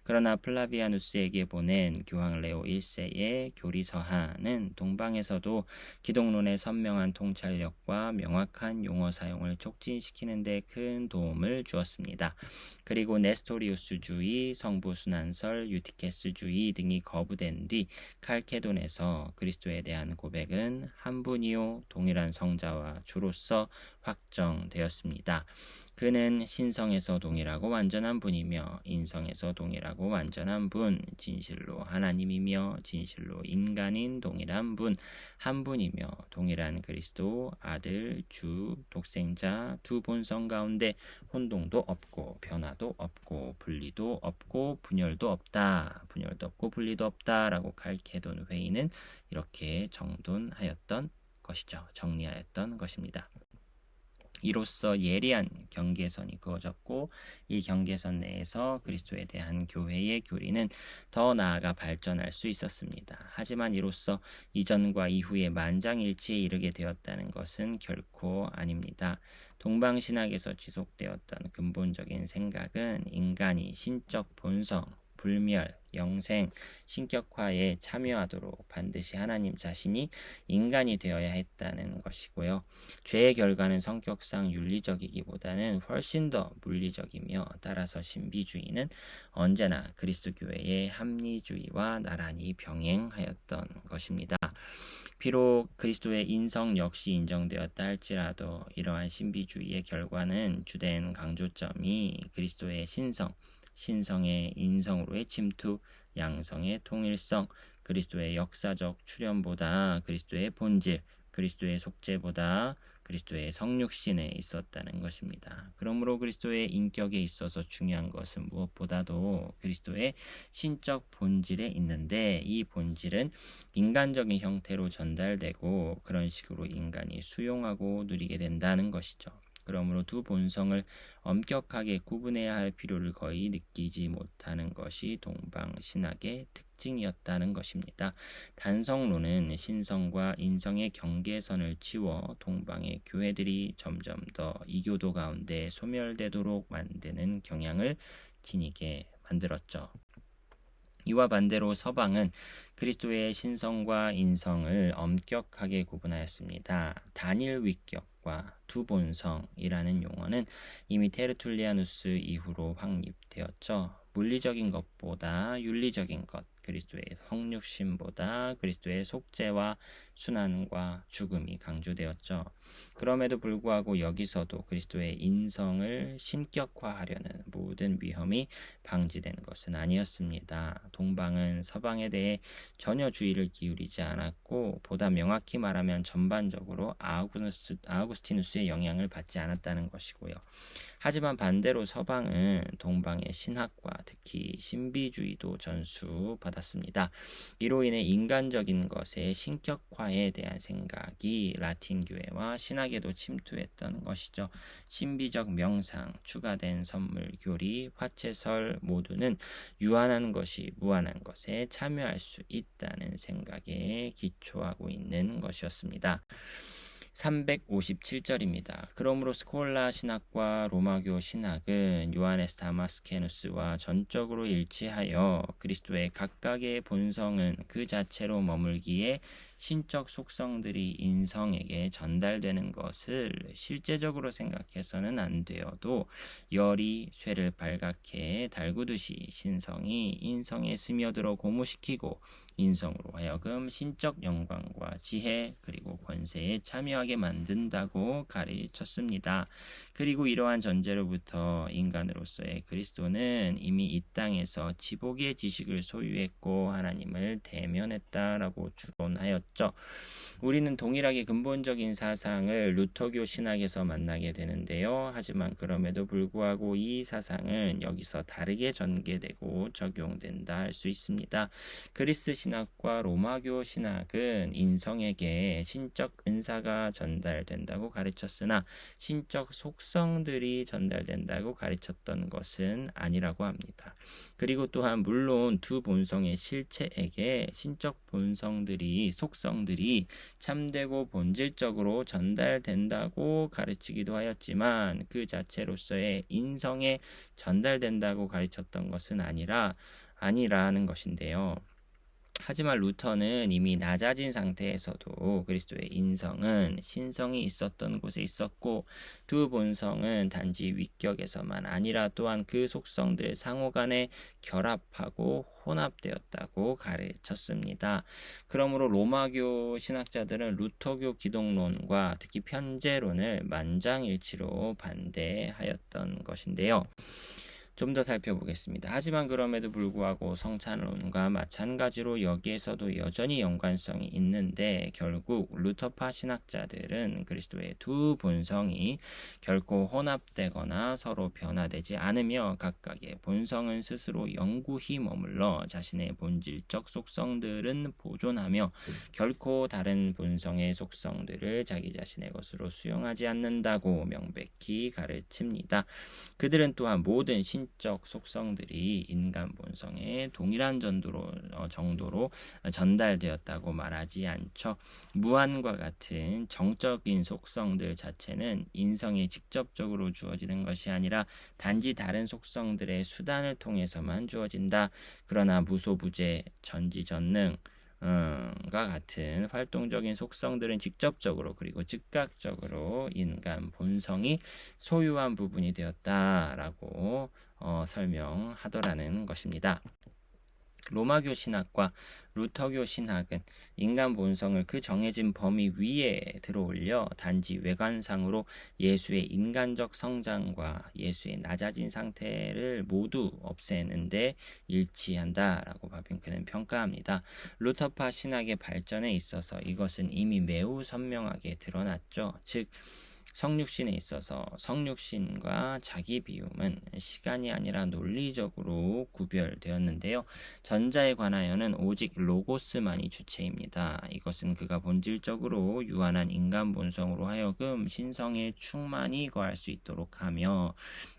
그러나 플라비아누스에게 보낸 교황 레오 1세의 교리서하는 동방에서도 기독론의 선명한 통찰력과 명확한 용어 사용을 촉진시키는 데 큰 도움을 주었습니다. 그리고 네스토리우스주의, 성부순환설, 유티케스주의 등이 거부된 뒤 칼케돈에서 그리스도에 대한 고백은 한 분이요 동일한 성자와 주로서 확정되었습니다. 그는 신성에서 동일하고 완전한 분이며 인성에서 동일하고 완전한 분, 진실로 하나님이며 진실로 인간인 동일한 분, 한 분이며 동일한 그리스도, 아들, 주, 독생자, 두 본성 가운데 혼동도 없고 변화도 없고 분리도 없고 분열도 없다. 분열도 없고 분리도 없다라고 칼케돈 회의는 이렇게 정돈하였던 것이죠. 정리하였던 것입니다. 이로써 예리한 경계선이 그어졌고 이 경계선 내에서 그리스도에 대한 교회의 교리는 더 나아가 발전할 수 있었습니다. 하지만 이로써 이전과 이후의 만장일치에 이르게 되었다는 것은 결코 아닙니다. 동방신학에서 지속되었던 근본적인 생각은 인간이 신적 본성, 불멸, 영생, 신격화에 참여하도록 반드시 하나님 자신이 인간이 되어야 했다는 것이고요. 죄의 결과는 성격상 윤리적이기보다는 훨씬 더 물리적이며 따라서 신비주의는 언제나 그리스도교회의 합리주의와 나란히 병행하였던 것입니다. 비록 그리스도의 인성 역시 인정되었다 할지라도 이러한 신비주의의 결과는 주된 강조점이 그리스도의 신성의 인성으로의 침투, 양성의 통일성, 그리스도의 역사적 출현보다 그리스도의 본질, 그리스도의 속죄보다 그리스도의 성육신에 있었다는 것입니다. 그러므로 그리스도의 인격에 있어서 중요한 것은 무엇보다도 그리스도의 신적 본질에 있는데, 이 본질은 인간적인 형태로 전달되고 그런 식으로 인간이 수용하고 누리게 된다는 것이죠. 그러므로 두 본성을 엄격하게 구분해야 할 필요를 거의 느끼지 못하는 것이 동방신학의 특징이었다는 것입니다. 단성론은 신성과 인성의 경계선을 치워 동방의 교회들이 점점 더 이교도 가운데 소멸되도록 만드는 경향을 지니게 만들었죠. 이와 반대로 서방은 그리스도의 신성과 인성을 엄격하게 구분하였습니다. 단일 위격과 두 본성이라는 용어는 이미 테르툴리아누스 이후로 확립되었죠. 물리적인 것보다 윤리적인 것, 그리스도의 성육신보다 그리스도의 속죄와 순환과 죽음이 강조되었죠. 그럼에도 불구하고 여기서도 그리스도의 인성을 신격화하려는 모든 위험이 방지된 것은 아니었습니다. 동방은 서방에 대해 전혀 주의를 기울이지 않았고, 보다 명확히 말하면 전반적으로 아우구스티누스의 영향을 받지 않았다는 것이고요. 하지만 반대로 서방은 동방의 신학과 특히 신비주의도 전수받았습니다. 이로 인해 인간적인 것의 신격화에 대한 생각이 라틴 교회와 신학에도 침투했던 것이죠. 신비적 명상, 추가된 선물, 교리, 화채설 모두는 유한한 것이 무한한 것에 참여할 수 있다는 생각에 기초하고 있는 것이었습니다. 357절입니다. 그러므로 스콜라 신학과 로마교 신학은 요하네스 다마스케누스와 전적으로 일치하여 그리스도의 각각의 본성은 그 자체로 머물기에 신적 속성들이 인성에게 전달되는 것을 실제적으로 생각해서는 안 되어도 열이 쇠를 발갛게 달구듯이 신성이 인성에 스며들어 고무시키고 인성으로 하여금 신적 영광과 지혜 그리고 권세에 참여하게 만든다고 가르쳤습니다. 그리고 이러한 전제로부터 인간으로서의 그리스도는 이미 이 땅에서 지복의 지식을 소유했고 하나님을 대면했다라고 주론하였죠. 우리는 동일하게 근본적인 사상을 루터교 신학에서 만나게 되는데요. 하지만 그럼에도 불구하고 이 사상은 여기서 다르게 전개되고 적용된다 할 수 있습니다. 그리스 신학과 로마교 신학은 인성에게 신적 은사가 전달된다고 가르쳤으나 신적 속성들이 전달된다고 가르쳤던 것은 아니라고 합니다. 그리고 또한 물론 두 본성의 실체에게 신적 속성들이 참되고 본질적으로 전달된다고 가르치기도 하였지만 그 자체로서의 인성에 전달된다고 가르쳤던 것은 아니라는 것인데요. 하지만 루터는 이미 낮아진 상태에서도 그리스도의 인성은 신성이 있었던 곳에 있었고 두 본성은 단지 위격에서만 아니라 또한 그 속성들 상호간에 결합하고 혼합되었다고 가르쳤습니다. 그러므로 로마교 신학자들은 루터교 기독론과 특히 편재론을 만장일치로 반대하였던 것인데요. 좀 더 살펴보겠습니다. 하지만 그럼에도 불구하고 성찬론과 마찬가지로 여기에서도 여전히 연관성이 있는데 결국 루터파 신학자들은 그리스도의 두 본성이 결코 혼합되거나 서로 변화되지 않으며 각각의 본성은 스스로 영구히 머물러 자신의 본질적 속성들은 보존하며 결코 다른 본성의 속성들을 자기 자신의 것으로 수용하지 않는다고 명백히 가르칩니다. 그들은 또한 모든 신적 속성들이 인간 본성에 동일한 정도로 전달되었다고 말하지 않죠. 무한과 같은 정적인 속성들 자체는 인성에 직접적으로 주어지는 것이 아니라 단지 다른 속성들의 수단을 통해서만 주어진다. 그러나 무소부재, 전지전능 과 같은 활동적인 속성들은 직접적으로 그리고 즉각적으로 인간 본성이 소유한 부분이 되었다라고 설명하더라는 것입니다. 로마교 신학과 루터교 신학은 인간 본성을 그 정해진 범위 위에 들어올려 단지 외관상으로 예수의 인간적 성장과 예수의 낮아진 상태를 모두 없애는데 일치한다라고 바빙크는 평가합니다. 루터파 신학의 발전에 있어서 이것은 이미 매우 선명하게 드러났죠. 즉 성육신에 있어서 성육신과 자기 비움은 시간이 아니라 논리적으로 구별되었는데요. 전자에 관하여는 오직 로고스만이 주체입니다. 이것은 그가 본질적으로 유한한 인간 본성으로 하여금 신성에 충만히 거할 수 있도록 하며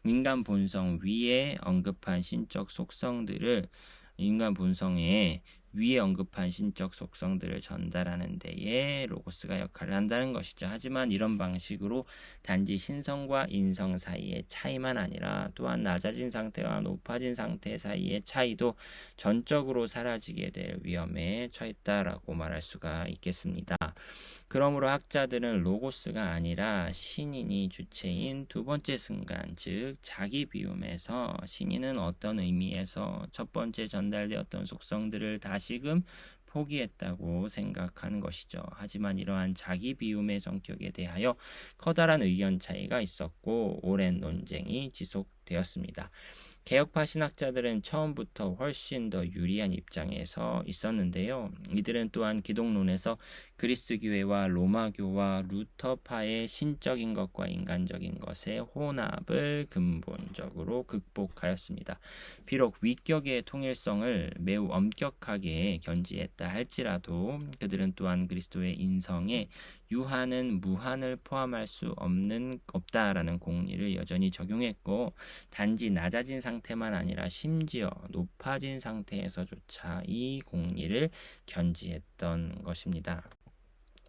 인간 본성 위에 언급한 신적 속성들을 인간 본성에 위에 언급한 신적 속성들을 전달하는 데에 로고스가 역할을 한다는 것이죠. 하지만 이런 방식으로 단지 신성과 인성 사이의 차이만 아니라 또한 낮아진 상태와 높아진 상태 사이의 차이도 전적으로 사라지게 될 위험에 처했다라고 말할 수가 있겠습니다. 그러므로 학자들은 로고스가 아니라 신인이 주체인 두 번째 순간, 즉 자기 비움에서 신인은 어떤 의미에서 첫 번째 전달되었던 속성들을 다시금 포기했다고 생각하는 것이죠. 하지만 이러한 자기 비움의 성격에 대하여 커다란 의견 차이가 있었고 오랜 논쟁이 지속되었습니다. 개혁파 신학자들은 처음부터 훨씬 더 유리한 입장에서 있었는데요. 이들은 또한 기독론에서 그리스 교회와 로마교와 루터파의 신적인 것과 인간적인 것의 혼합을 근본적으로 극복하였습니다. 비록 위격의 통일성을 매우 엄격하게 견지했다 할지라도 그들은 또한 그리스도의 인성에 유한은 무한을 포함할 수 없다라는 공리를 여전히 적용했고 단지 낮아진 상태만 아니라 심지어 높아진 상태에서조차 이 공리를 견지했던 것입니다.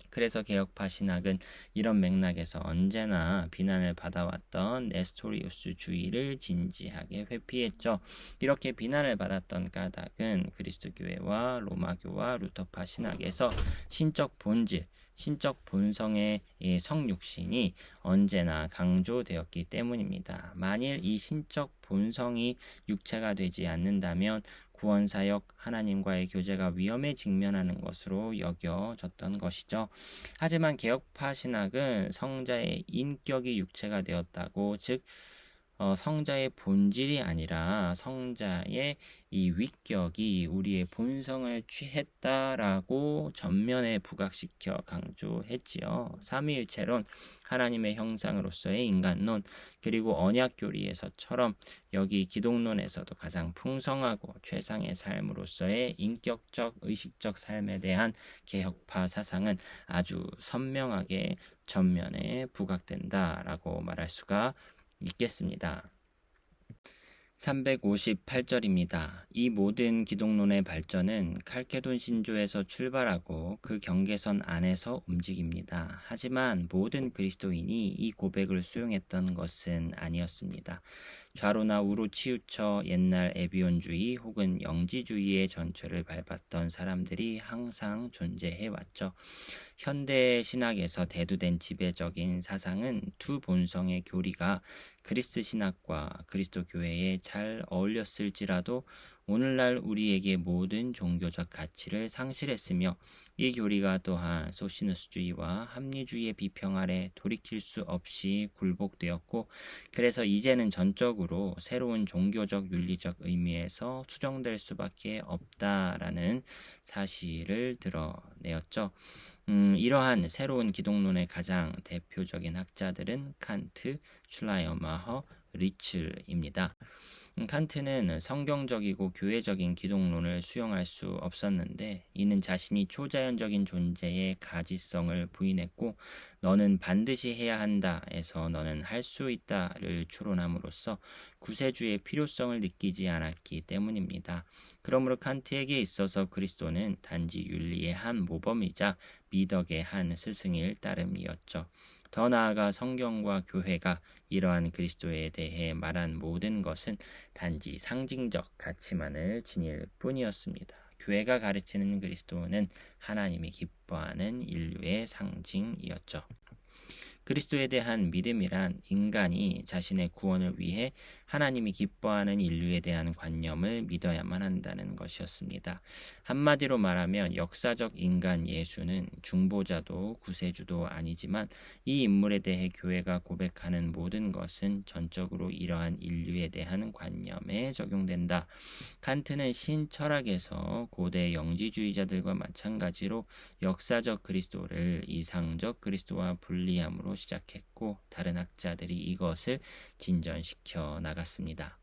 그래서 개혁파 신학은 이런 맥락에서 언제나 비난을 받아왔던 네스토리우스주의를 진지하게 회피했죠. 이렇게 비난을 받았던 까닭은 그리스도교회와 로마교와 루터파 신학에서 신적 본질, 신적 본성의 성육신이 언제나 강조되었기 때문입니다. 만일 이 신적 본성이 육체가 되지 않는다면 구원사역 하나님과의 교제가 위험에 직면하는 것으로 여겨졌던 것이죠. 하지만 개혁파 신학은 성자의 인격이 육체가 되었다고, 즉 성자의 본질이 아니라 성자의 이 위격이 우리의 본성을 취했다라고 전면에 부각시켜 강조했지요. 삼위일체론, 하나님의 형상으로서의 인간론, 그리고 언약교리에서처럼 여기 기독론에서도 가장 풍성하고 최상의 삶으로서의 인격적, 의식적 삶에 대한 개혁파 사상은 아주 선명하게 전면에 부각된다라고 말할 수가 있겠습니다. 358절입니다. 이 모든 기독론의 발전은 칼케돈 신조에서 출발하고 그 경계선 안에서 움직입니다. 하지만 모든 그리스도인이 이 고백을 수용했던 것은 아니었습니다. 좌로나 우로 치우쳐 옛날 에비온주의 혹은 영지주의의 전철을 밟았던 사람들이 항상 존재해왔죠. 현대 신학에서 대두된 지배적인 사상은 두 본성의 교리가 그리스 신학과 그리스도 교회에 잘 어울렸을지라도 오늘날 우리에게 모든 종교적 가치를 상실했으며 이 교리가 또한 소시누스주의와 합리주의의 비평 아래 돌이킬 수 없이 굴복되었고 그래서 이제는 전적으로 새로운 종교적 윤리적 의미에서 추정될 수밖에 없다라는 사실을 드러내었죠. 이러한 새로운 기독론의 가장 대표적인 학자들은 칸트, 슐라이어마허, 리츠입니다. 칸트는 성경적이고 교회적인 기독론을 수용할 수 없었는데 이는 자신이 초자연적인 존재의 가지성을 부인했고 너는 반드시 해야 한다에서 너는 할 수 있다를 추론함으로써 구세주의 필요성을 느끼지 않았기 때문입니다. 그러므로 칸트에게 있어서 그리스도는 단지 윤리의 한 모범이자 미덕의 한 스승일 따름이었죠. 더 나아가 성경과 교회가 이러한 그리스도에 대해 말한 모든 것은 단지 상징적 가치만을 지닐 뿐이었습니다. 교회가 가르치는 그리스도는 하나님이 기뻐하는 인류의 상징이었죠. 그리스도에 대한 믿음이란 인간이 자신의 구원을 위해 하나님이 기뻐하는 인류에 대한 관념을 믿어야만 한다는 것이었습니다. 한마디로 말하면 역사적 인간 예수는 중보자도 구세주도 아니지만 이 인물에 대해 교회가 고백하는 모든 것은 전적으로 이러한 인류에 대한 관념에 적용된다. 칸트는 신철학에서 고대 영지주의자들과 마찬가지로 역사적 그리스도를 이상적 그리스도와 분리함으로 시작했고 다른 학자들이 이것을 진전시켜 나갔습니다.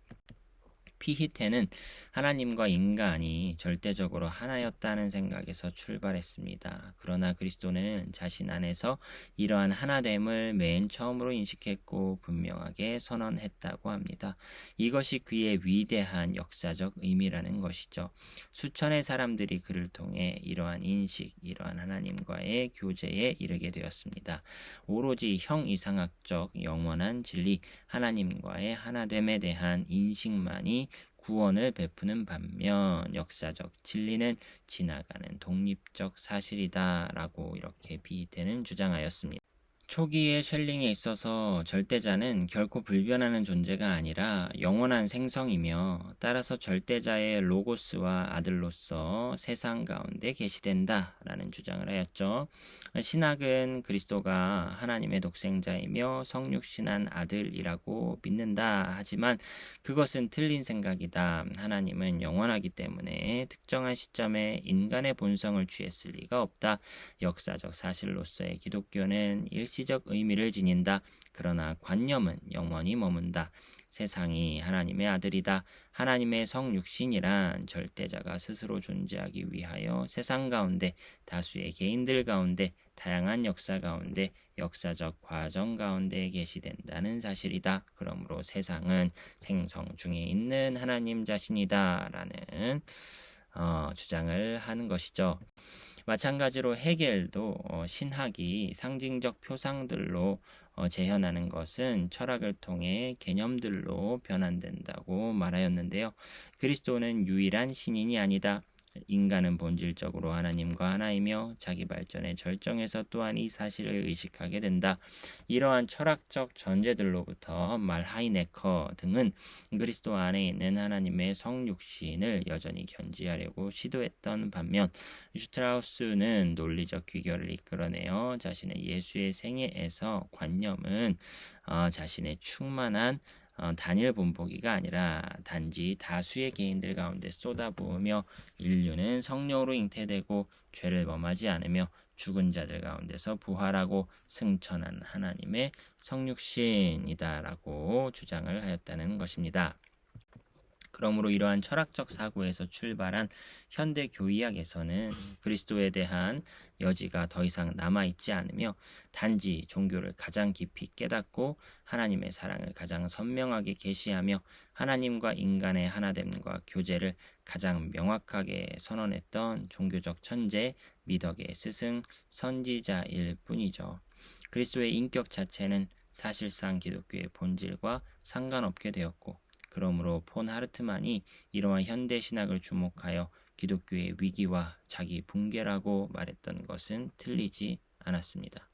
피히테는 하나님과 인간이 절대적으로 하나였다는 생각에서 출발했습니다. 그러나 그리스도는 자신 안에서 이러한 하나됨을 맨 처음으로 인식했고 분명하게 선언했다고 합니다. 이것이 그의 위대한 역사적 의미라는 것이죠. 수천의 사람들이 그를 통해 이러한 인식, 이러한 하나님과의 교제에 이르게 되었습니다. 오로지 형이상학적 영원한 진리, 하나님과의 하나됨에 대한 인식만이 구원을 베푸는 반면 역사적 진리는 지나가는 독립적 사실이다라고 이렇게 피히테는 주장하였습니다. 초기의 쉘링에 있어서 절대자는 결코 불변하는 존재가 아니라 영원한 생성이며 따라서 절대자의 로고스와 아들로서 세상 가운데 계시된다라는 주장을 하였죠. 신학은 그리스도가 하나님의 독생자이며 성육신한 아들이라고 믿는다 하지만 그것은 틀린 생각이다. 하나님은 영원하기 때문에 특정한 시점에 인간의 본성을 취했을 리가 없다. 역사적 사실로서의 기독교는 일시적 의미를 지닌다. 그러나 관념은 영원히 머문다. 세상이 하나님의 아들이다. 하나님의 성육신이란 절대자가 스스로 존재하기 위하여 세상 가운데 다수의 개인들 가운데 다양한 역사 가운데 역사적 과정 가운데 계시된다는 사실이다. 그러므로 세상은 생성 중에 있는 하나님 자신이다라는 주장을 하는 것이죠. 마찬가지로 헤겔도 신학이 상징적 표상들로 재현하는 것은 철학을 통해 개념들로 변환된다고 말하였는데요. 그리스도는 유일한 신인이 아니다. 인간은 본질적으로 하나님과 하나이며 자기 발전의 절정에서 또한 이 사실을 의식하게 된다. 이러한 철학적 전제들로부터 말하이네커 등은 그리스도 안에 있는 하나님의 성육신을 여전히 견지하려고 시도했던 반면 슈트라우스는 논리적 귀결을 이끌어내어 자신의 예수의 생애에서 관념은 자신의 충만한 단일 본보기가 아니라 단지 다수의 개인들 가운데 쏟아부으며 인류는 성령으로 잉태되고 죄를 범하지 않으며 죽은 자들 가운데서 부활하고 승천한 하나님의 성육신이다라고 주장을 하였다는 것입니다. 그러므로 이러한 철학적 사고에서 출발한 현대 교의학에서는 그리스도에 대한 여지가 더 이상 남아있지 않으며 단지 종교를 가장 깊이 깨닫고 하나님의 사랑을 가장 선명하게 계시하며 하나님과 인간의 하나됨과 교제를 가장 명확하게 선언했던 종교적 천재, 미덕의 스승, 선지자일 뿐이죠. 그리스도의 인격 자체는 사실상 기독교의 본질과 상관없게 되었고 그러므로 폰 하르트만이 이러한 현대 신학을 주목하여 기독교의 위기와 자기 붕괴라고 말했던 것은 틀리지 않았습니다.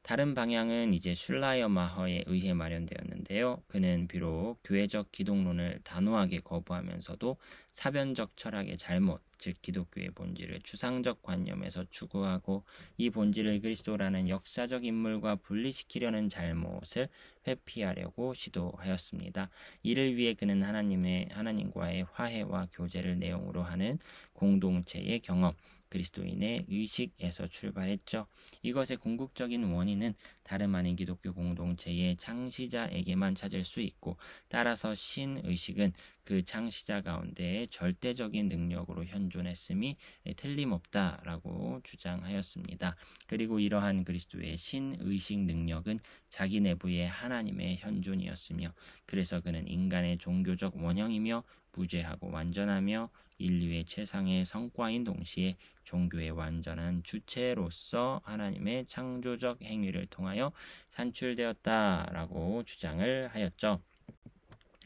다른 방향은 이제 슐라이어마허에 의해 마련되었는데요. 그는 비록 교회적 기독론을 단호하게 거부하면서도 사변적 철학의 잘못, 즉 기독교의 본질을 추상적 관념에서 추구하고 이 본질을 그리스도라는 역사적 인물과 분리시키려는 잘못을 회피하려고 시도하였습니다. 이를 위해 그는 하나님과의 화해와 교제를 내용으로 하는 공동체의 경험, 그리스도인의 의식에서 출발했죠. 이것의 궁극적인 원인은 다름 아닌 기독교 공동체의 창시자에게만 찾을 수 있고 따라서 신의식은 그 창시자 가운데 절대적인 능력으로 현존했음이 틀림없다라고 주장하였습니다. 그리고 이러한 그리스도의 신의식 능력은 자기 내부의 하나님의 현존이었으며 그래서 그는 인간의 종교적 원형이며 무죄하고 완전하며 인류의 최상의 성과인 동시에 종교의 완전한 주체로서 하나님의 창조적 행위를 통하여 산출되었다라고 주장을 하였죠.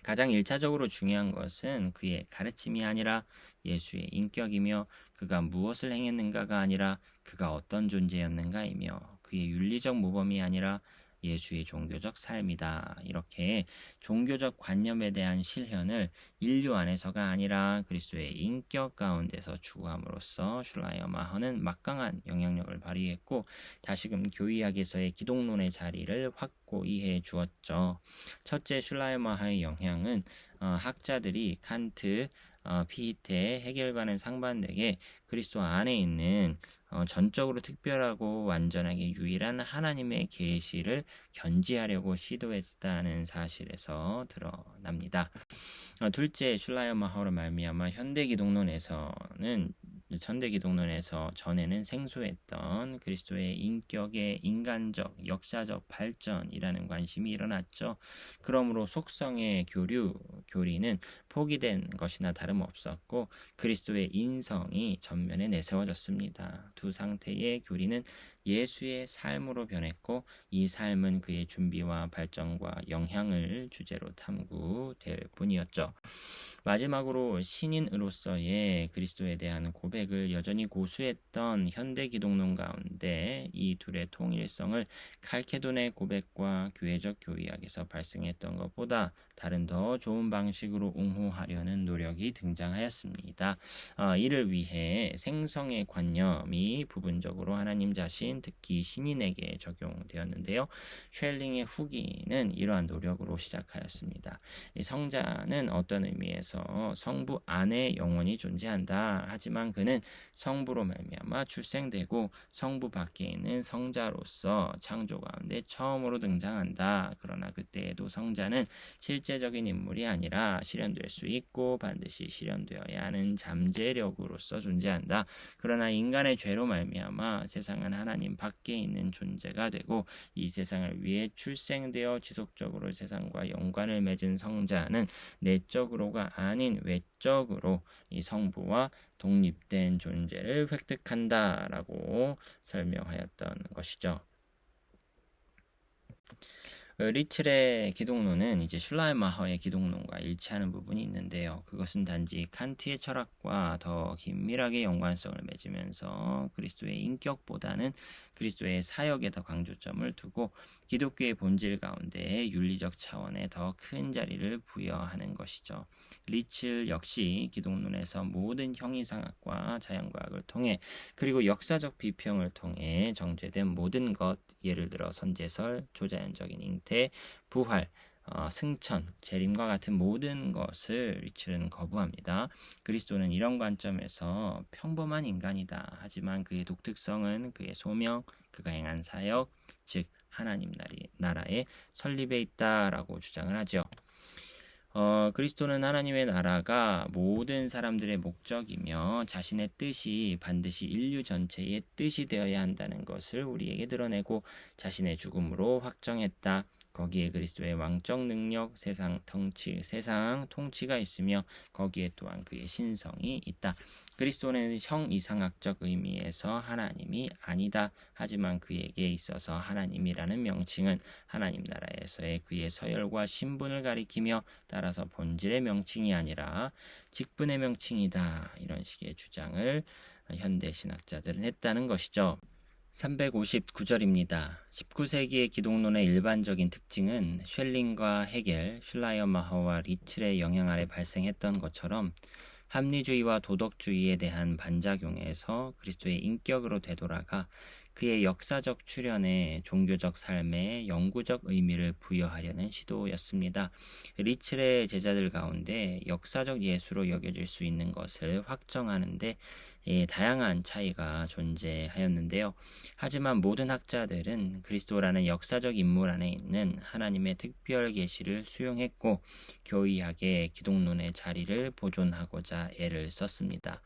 가장 1차적으로 중요한 것은 그의 가르침이 아니라 예수의 인격이며 그가 무엇을 행했는가가 아니라 그가 어떤 존재였는가이며 그의 윤리적 모범이 아니라 예수의 종교적 삶이다. 이렇게 종교적 관념에 대한 실현을 인류 안에서가 아니라 그리스도의 인격 가운데서 추구함으로써 슐라이어 마허는 막강한 영향력을 발휘했고 다시금 교의학에서의 기독론의 자리를 확고히 해 주었죠. 첫째, 슐라이어 마허의 영향은 학자들이 칸트, 피히테, 헤겔과는 상반되게 그리스도 안에 있는 전적으로 특별하고 완전하게 유일한 하나님의 계시를 견지하려고 시도했다는 사실에서 드러납니다. 둘째, 슐라이어 마허로 말미암아 현대 기독론에서 전에는 생소했던 그리스도의 인격의 인간적, 역사적 발전이라는 관심이 일어났죠. 그러므로 속성의 교리는 포기된 것이나 다름없었고 그리스도의 인성이 전면에 내세워졌습니다. 두 상태의 교리는 예수의 삶으로 변했고 이 삶은 그의 준비와 발전과 영향을 주제로 탐구될 뿐이었죠. 마지막으로 신인으로서의 그리스도에 대한 고백을 여전히 고수했던 현대 기독론 가운데 이 둘의 통일성을 칼케돈의 고백과 교회적 교의학에서 발생했던 것보다 다른 더 좋은 방식으로 옹호하려는 노력이 등장하였습니다. 이를 위해 생성의 관념이 부분적으로 하나님 자신, 특히 신인에게 적용되었는데요. 쉘링의 후기는 이러한 노력으로 시작하였습니다. 이 성자는 어떤 의미에서 성부 안에 영원히 존재한다. 하지만 그는 성부로 말미암아 출생되고 성부 밖에 있는 성자로서 창조 가운데 처음으로 등장한다. 그러나 그때에도 성자는 실제적인 인물이 아니라 실현될 수 있고 반드시 실현되어야 하는 잠재력으로서 존재한다. 그러나 인간의 죄로 말미암아 세상은 하나님 밖에 있는 존재가 되고 이 세상을 위해 출생되어 지속적으로 세상과 연관을 맺은 성자는 내적으로가 아닌 외적으로 이 성부와 독립된 존재를 획득한다라고 설명하였던 것이죠. 리첼의 기독론은 이제 슐라이어 마허의 기독론과 일치하는 부분이 있는데요. 그것은 단지 칸트의 철학과 더 긴밀하게 연관성을 맺으면서 그리스도의 인격보다는 그리스도의 사역에 더 강조점을 두고 기독교의 본질 가운데 윤리적 차원에 더 큰 자리를 부여하는 것이죠. 리첼 역시 기독론에서 모든 형이상학과 자연과학을 통해 그리고 역사적 비평을 통해 정제된 모든 것, 예를 들어 선제설, 조자연적인 잉태, 부활, 승천, 재림과 같은 모든 것을 리첼은 거부합니다. 그리스도는 이런 관점에서 평범한 인간이다. 하지만 그의 독특성은 그의 소명, 그가 행한 사역, 즉 하나님 나라의 설립에 있다라고 주장을 하죠. 그리스도는 하나님의 나라가 모든 사람들의 목적이며 자신의 뜻이 반드시 인류 전체의 뜻이 되어야 한다는 것을 우리에게 드러내고 자신의 죽음으로 확정했다. 거기에 그리스도의 왕적 능력, 세상 통치가 있으며 거기에 또한 그의 신성이 있다. 그리스도는 형이상학적 의미에서 하나님이 아니다. 하지만 그에게 있어서 하나님이라는 명칭은 하나님 나라에서의 그의 서열과 신분을 가리키며 따라서 본질의 명칭이 아니라 직분의 명칭이다. 이런 식의 주장을 현대 신학자들은 했다는 것이죠. 359절입니다. 19세기의 기독론의 일반적인 특징은 쉘링과 헤겔, 슐라이어 마허와 리첼의 영향 아래 발생했던 것처럼 합리주의와 도덕주의에 대한 반작용에서 그리스도의 인격으로 되돌아가 그의 역사적 출현에 종교적 삶에 영구적 의미를 부여하려는 시도였습니다. 리첼의 제자들 가운데 역사적 예수로 여겨질 수 있는 것을 확정하는데 다양한 차이가 존재하였는데요. 하지만 모든 학자들은 그리스도라는 역사적 인물 안에 있는 하나님의 특별 계시를 수용했고 교의학의 기독론의 자리를 보존하고자 애를 썼습니다.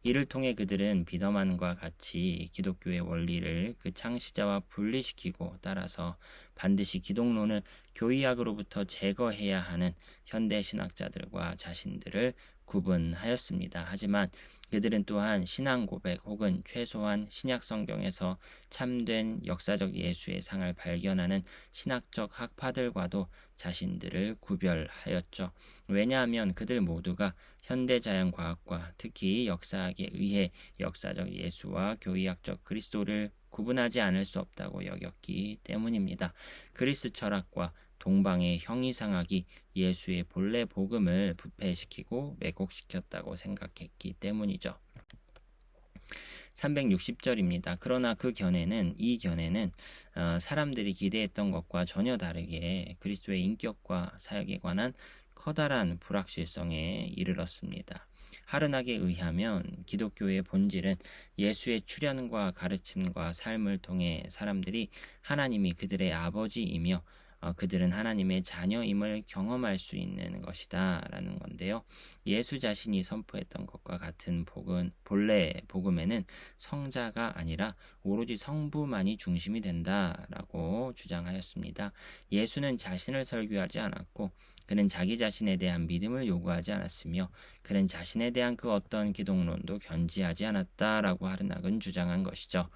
이를 통해 그들은 비더만과 같이 기독교의 원리를 그 창시자와 분리시키고 따라서 반드시 기독론을 교의학으로부터 제거해야 하는 현대 신학자들과 자신들을 구분하였습니다. 하지만 그들은 또한 신앙 고백 혹은 최소한 신약 성경에서 참된 역사적 예수의 상을 발견하는 신학적 학파들과도 자신들을 구별하였죠. 왜냐하면 그들 모두가 현대 자연과학과 특히 역사학에 의해 역사적 예수와 교의학적 그리스도를 구분하지 않을 수 없다고 여겼기 때문입니다. 그리스 철학과 동방의 형이상학이 예수의 본래 복음을 부패시키고 왜곡시켰다고 생각했기 때문이죠. 360절입니다. 그러나 이 견해는 사람들이 기대했던 것과 전혀 다르게 그리스도의 인격과 사역에 관한 커다란 불확실성에 이르렀습니다. 하르낙에 의하면 기독교의 본질은 예수의 출현과 가르침과 삶을 통해 사람들이 하나님이 그들의 아버지이며 그들은 하나님의 자녀임을 경험할 수 있는 것이다 라는 건데요. 예수 자신이 선포했던 것과 같은 본래 복음에는 성자가 아니라 오로지 성부만이 중심이 된다라고 주장하였습니다. 예수는 자신을 설교하지 않았고 그는 자기 자신에 대한 믿음을 요구하지 않았으며 그는 자신에 대한 그 어떤 기독론도 견지하지 않았다라고 하르낙은 주장한 것이죠.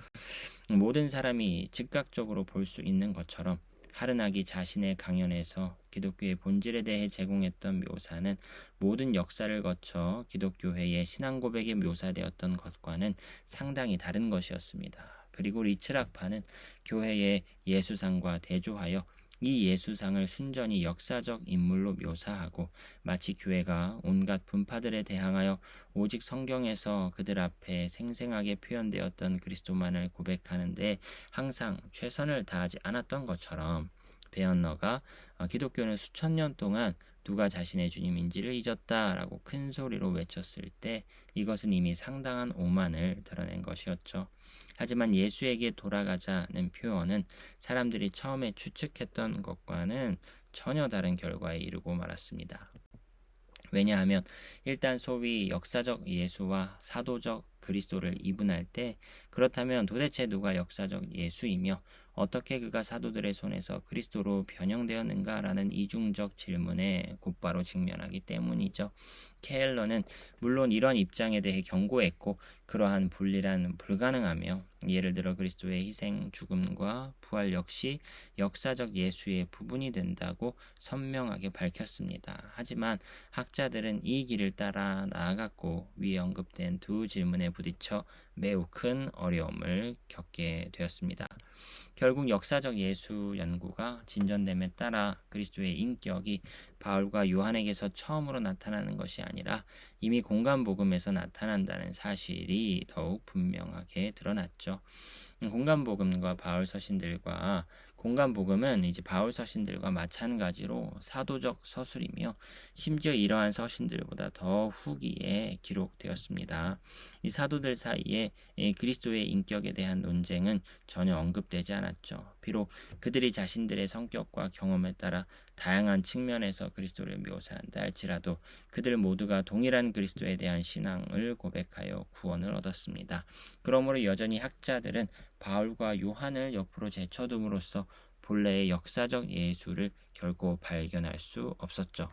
모든 사람이 즉각적으로 볼 수 있는 것처럼 하르낙이 자신의 강연에서 기독교의 본질에 대해 제공했던 묘사는 모든 역사를 거쳐 기독교회의 신앙 고백에 묘사되었던 것과는 상당히 다른 것이었습니다. 그리고 리츠락파는 교회의 예수상과 대조하여 이 예수상을 순전히 역사적 인물로 묘사하고 마치 교회가 온갖 분파들에 대항하여 오직 성경에서 그들 앞에 생생하게 표현되었던 그리스도만을 고백하는 데 항상 최선을 다하지 않았던 것처럼 베언너가 기독교는 수천 년 동안 누가 자신의 주님인지를 잊었다라고 큰 소리로 외쳤을 때 이것은 이미 상당한 오만을 드러낸 것이었죠. 하지만 예수에게 돌아가자는 표현은 사람들이 처음에 추측했던 것과는 전혀 다른 결과에 이르고 말았습니다. 왜냐하면 일단 소위 역사적 예수와 사도적 그리스도를 이분할 때 그렇다면 도대체 누가 역사적 예수이며 어떻게 그가 사도들의 손에서 그리스도로 변형되었는가라는 이중적 질문에 곧바로 직면하기 때문이죠. 케일러는 물론 이런 입장에 대해 경고했고 그러한 분리란 불가능하며 예를 들어 그리스도의 희생, 죽음과 부활 역시 역사적 예수의 부분이 된다고 선명하게 밝혔습니다. 하지만 학자들은 이 길을 따라 나아갔고 위에 언급된 두 질문에 부딪혀 매우 큰 어려움을 겪게 되었습니다. 결국 역사적 예수 연구가 진전됨에 따라 그리스도의 인격이 바울과 요한에게서 처음으로 나타나는 것이 아니라 이미 공간복음에서 나타난다는 사실이 더욱 분명하게 드러났죠. 공간복음과 바울 서신들과 공간복음은 이제 바울 서신들과 마찬가지로 사도적 서술이며 심지어 이러한 서신들보다 더 후기에 기록되었습니다. 이 사도들 사이에 그리스도의 인격에 대한 논쟁은 전혀 언급되지 않았죠. 비록 그들이 자신들의 성격과 경험에 따라 다양한 측면에서 그리스도를 묘사한다 할지라도 그들 모두가 동일한 그리스도에 대한 신앙을 고백하여 구원을 얻었습니다. 그러므로 여전히 학자들은 바울과 요한을 옆으로 제쳐둠으로써 본래의 역사적 예수를 결코 발견할 수 없었죠.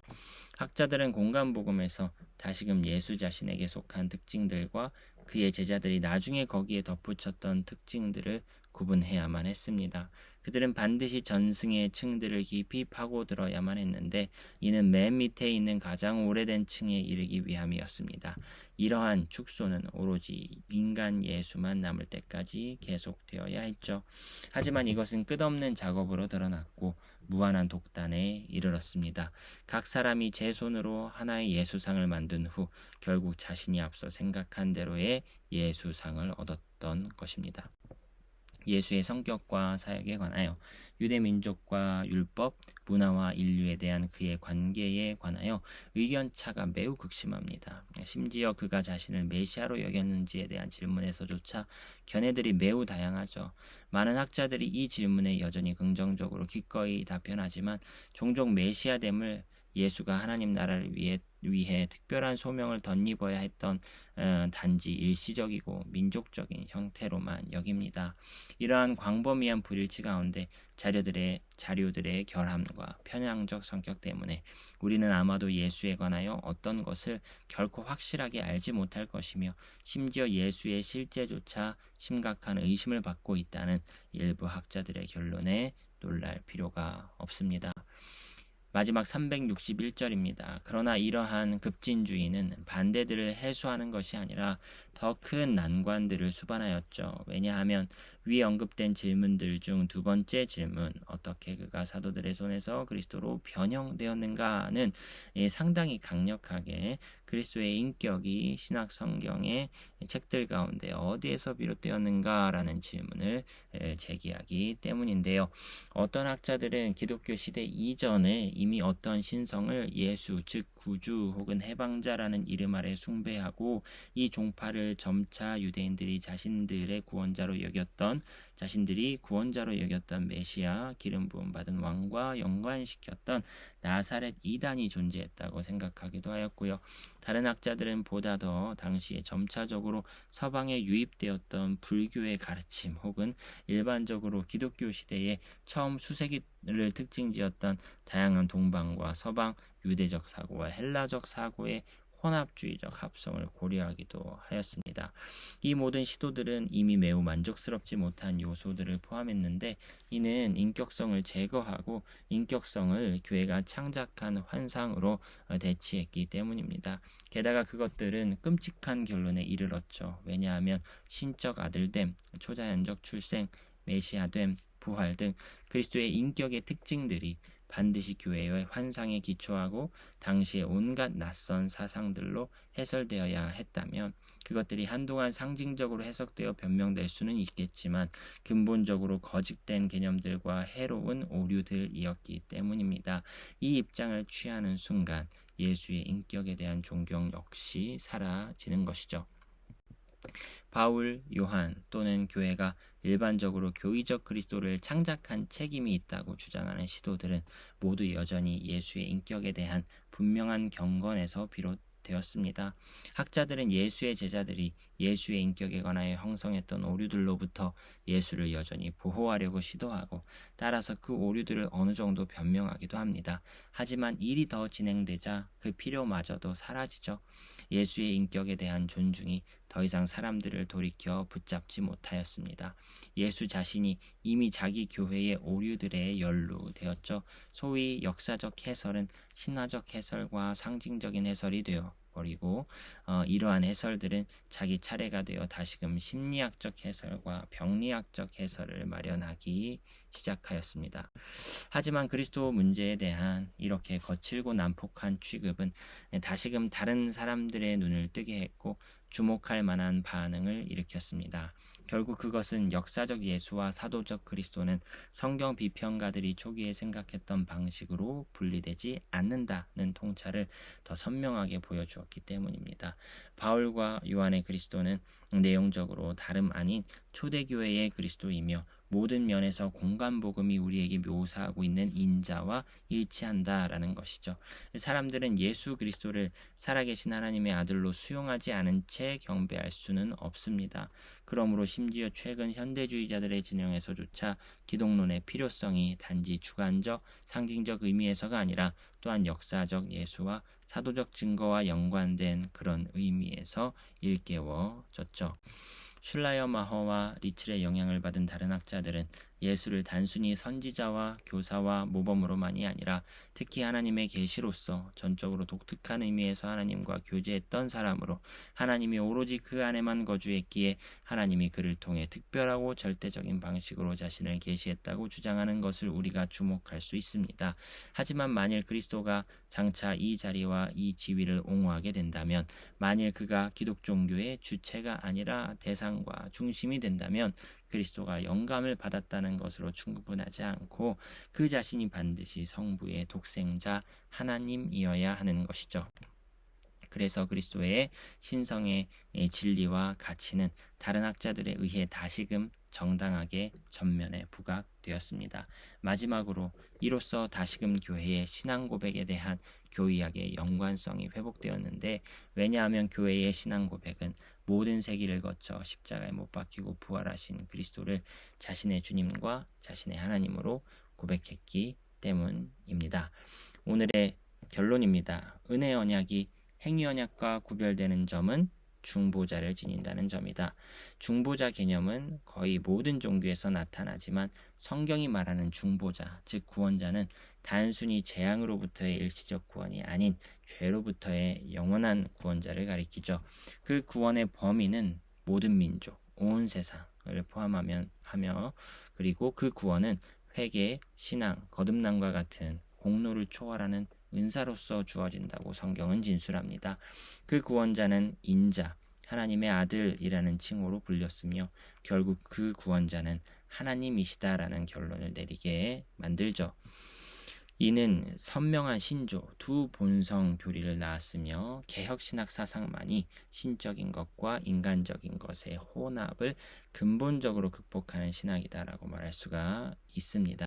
학자들은 공간복음에서 다시금 예수 자신에게 속한 특징들과 그의 제자들이 나중에 거기에 덧붙였던 특징들을 구분해야만 했습니다. 그들은 반드시 전승의 층들을 깊이 파고들어야만 했는데 이는 맨 밑에 있는 가장 오래된 층에 이르기 위함이었습니다. 이러한 축소는 오로지 인간 예수만 남을 때까지 계속되어야 했죠. 하지만 이것은 끝없는 작업으로 드러났고 무한한 독단에 이르렀습니다. 각 사람이 제 손으로 하나의 예수상을 만든 후 결국 자신이 앞서 생각한 대로의 예수상을 얻었던 것입니다. 예수의 성격과 사역에 관하여 유대민족과 율법, 문화와 인류에 대한 그의 관계에 관하여 의견차가 매우 극심합니다. 심지어 그가 자신을 메시아로 여겼는지에 대한 질문에서조차 견해들이 매우 다양하죠. 많은 학자들이 이 질문에 여전히 긍정적으로 기꺼이 답변하지만 종종 메시아됨을 예수가 하나님 나라를 위해 특별한 소명을 덧입어야 했던 단지 일시적이고 민족적인 형태로만 여깁니다. 이러한 광범위한 불일치 가운데 자료들의 결함과 편향적 성격 때문에 우리는 아마도 예수에 관하여 어떤 것을 결코 확실하게 알지 못할 것이며 심지어 예수의 실제조차 심각한 의심을 받고 있다는 일부 학자들의 결론에 놀랄 필요가 없습니다. 마지막 361절입니다. 그러나 이러한 급진주의는 반대들을 해소하는 것이 아니라 더 큰 난관들을 수반하였죠. 왜냐하면 위 언급된 질문들 중 두 번째 질문, 어떻게 그가 사도들의 손에서 그리스도로 변형되었는가는 상당히 강력하게 그리스도의 인격이 신약 성경의 책들 가운데 어디에서 비롯되었는가라는 질문을 제기하기 때문인데요. 어떤 학자들은 기독교 시대 이전에 이미 어떤 신성을 예수, 즉 구주 혹은 해방자라는 이름 아래 숭배하고 이 종파를 점차 유대인들이 자신들이 구원자로 여겼던 메시아, 기름 부음 받은 왕과 연관시켰던 나사렛 이단이 존재했다고 생각하기도 하였고요. 다른 학자들은 보다 더 당시에 점차적으로 서방에 유입되었던 불교의 가르침 혹은 일반적으로 기독교 시대에 처음 수세기를 특징지었던 다양한 동방과 서방 유대적 사고와 헬라적 사고의 혼합주의적 합성을 고려하기도 하였습니다. 이 모든 시도들은 이미 매우 만족스럽지 못한 요소들을 포함했는데 이는 인격성을 제거하고 인격성을 교회가 창작한 환상으로 대치했기 때문입니다. 게다가 그것들은 끔찍한 결론에 이르렀죠. 왜냐하면 신적 아들됨, 초자연적 출생, 메시아됨, 부활 등 그리스도의 인격의 특징들이 반드시 교회의 환상에 기초하고 당시의 온갖 낯선 사상들로 해설되어야 했다면 그것들이 한동안 상징적으로 해석되어 변명될 수는 있겠지만 근본적으로 거짓된 개념들과 해로운 오류들이었기 때문입니다. 이 입장을 취하는 순간 예수의 인격에 대한 존경 역시 사라지는 것이죠. 바울, 요한 또는 교회가 일반적으로 교의적 그리스도를 창작한 책임이 있다고 주장하는 시도들은 모두 여전히 예수의 인격에 대한 분명한 경건에서 비롯되었습니다. 학자들은 예수의 제자들이 예수의 인격에 관하여 형성했던 오류들로부터 예수를 여전히 보호하려고 시도하고 따라서 그 오류들을 어느 정도 변명하기도 합니다. 하지만 일이 더 진행되자 그 필요마저도 사라지죠. 예수의 인격에 대한 존중이 더 이상 사람들을 돌이켜 붙잡지 못하였습니다. 예수 자신이 이미 자기 교회의 오류들에 연루되었죠. 소위 역사적 해설은 신화적 해설과 상징적인 해설이 되어 버리고 이러한 해설들은 자기 차례가 되어 다시금 심리학적 해설과 병리학적 해설을 마련하기 시작하였습니다. 하지만 그리스도 문제에 대한 이렇게 거칠고 난폭한 취급은 다시금 다른 사람들의 눈을 뜨게 했고 주목할 만한 반응을 일으켰습니다. 결국 그것은 역사적 예수와 사도적 그리스도는 성경 비평가들이 초기에 생각했던 방식으로 분리되지 않는다는 통찰을 더 선명하게 보여주었기 때문입니다. 바울과 요한의 그리스도는 내용적으로 다름 아닌 초대교회의 그리스도이며 모든 면에서 공간복음이 우리에게 묘사하고 있는 인자와 일치한다라는 것이죠. 사람들은 예수 그리스도를 살아계신 하나님의 아들로 수용하지 않은 채 경배할 수는 없습니다. 그러므로 심지어 최근 현대주의자들의 진영에서조차 기독론의 필요성이 단지 주관적, 상징적 의미에서가 아니라 또한 역사적 예수와 사도적 증거와 연관된 그런 의미에서 일깨워졌죠. 슐라이어 마허와 리첼의 영향을 받은 다른 학자들은 예수를 단순히 선지자와 교사와 모범으로만이 아니라 특히 하나님의 계시로서 전적으로 독특한 의미에서 하나님과 교제했던 사람으로 하나님이 오로지 그 안에만 거주했기에 하나님이 그를 통해 특별하고 절대적인 방식으로 자신을 계시했다고 주장하는 것을 우리가 주목할 수 있습니다. 하지만 만일 그리스도가 장차 이 자리와 이 지위를 옹호하게 된다면, 만일 그가 기독 종교의 주체가 아니라 대상과 중심이 된다면 그리스도가 영감을 받았다는 것으로 충분하지 않고 그 자신이 반드시 성부의 독생자 하나님이어야 하는 것이죠. 그래서 그리스도의 신성의 진리와 가치는 다른 학자들에 의해 다시금 정당하게 전면에 부각되었습니다. 마지막으로 이로써 다시금 교회의 신앙 고백에 대한 교의학의 연관성이 회복되었는데, 왜냐하면 교회의 신앙 고백은 모든 세기를 거쳐 십자가에 못 박히고 부활하신 그리스도를 자신의 주님과 자신의 하나님으로 고백했기 때문입니다. 오늘의 결론입니다. 은혜 언약이 행위 언약과 구별되는 점은 중보자를 지닌다는 점이다. 중보자 개념은 거의 모든 종교에서 나타나지만 성경이 말하는 중보자, 즉 구원자는 단순히 재앙으로부터의 일시적 구원이 아닌 죄로부터의 영원한 구원자를 가리키죠. 그 구원의 범위는 모든 민족, 온 세상을 포함하며 그리고 그 구원은 회개, 신앙, 거듭남과 같은 공로를 초월하는 은사로서 주어진다고 성경은 진술합니다. 그 구원자는 인자, 하나님의 아들이라는 칭호로 불렸으며 결국 그 구원자는 하나님이시다라는 결론을 내리게 만들죠. 이는 선명한 신조, 두 본성 교리를 낳았으며 개혁신학 사상만이 신적인 것과 인간적인 것의 혼합을 근본적으로 극복하는 신학이다라고 말할 수가 있습니다.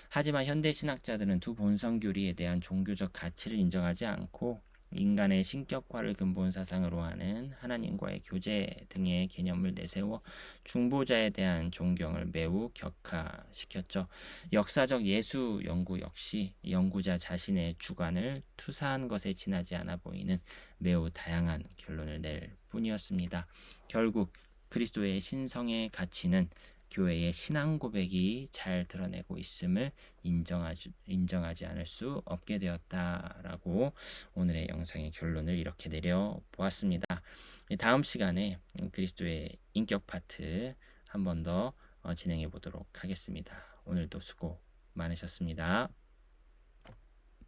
하지만 현대 신학자들은 두 본성 교리에 대한 종교적 가치를 인정하지 않고 인간의 신격화를 근본 사상으로 하는 하나님과의 교제 등의 개념을 내세워 중보자에 대한 존경을 매우 격화시켰죠. 역사적 예수 연구 역시 연구자 자신의 주관을 투사한 것에 지나지 않아 보이는 매우 다양한 결론을 낼 뿐이었습니다. 결국 그리스도의 신성의 가치는 교회의 신앙 고백이 잘 드러내고 있음을 인정하지 않을 수 없게 되었다라고 오늘의 영상의 결론을 이렇게 내려보았습니다. 다음 시간에 그리스도의 인격 파트 한 번 더 진행해 보도록 하겠습니다. 오늘도 수고 많으셨습니다.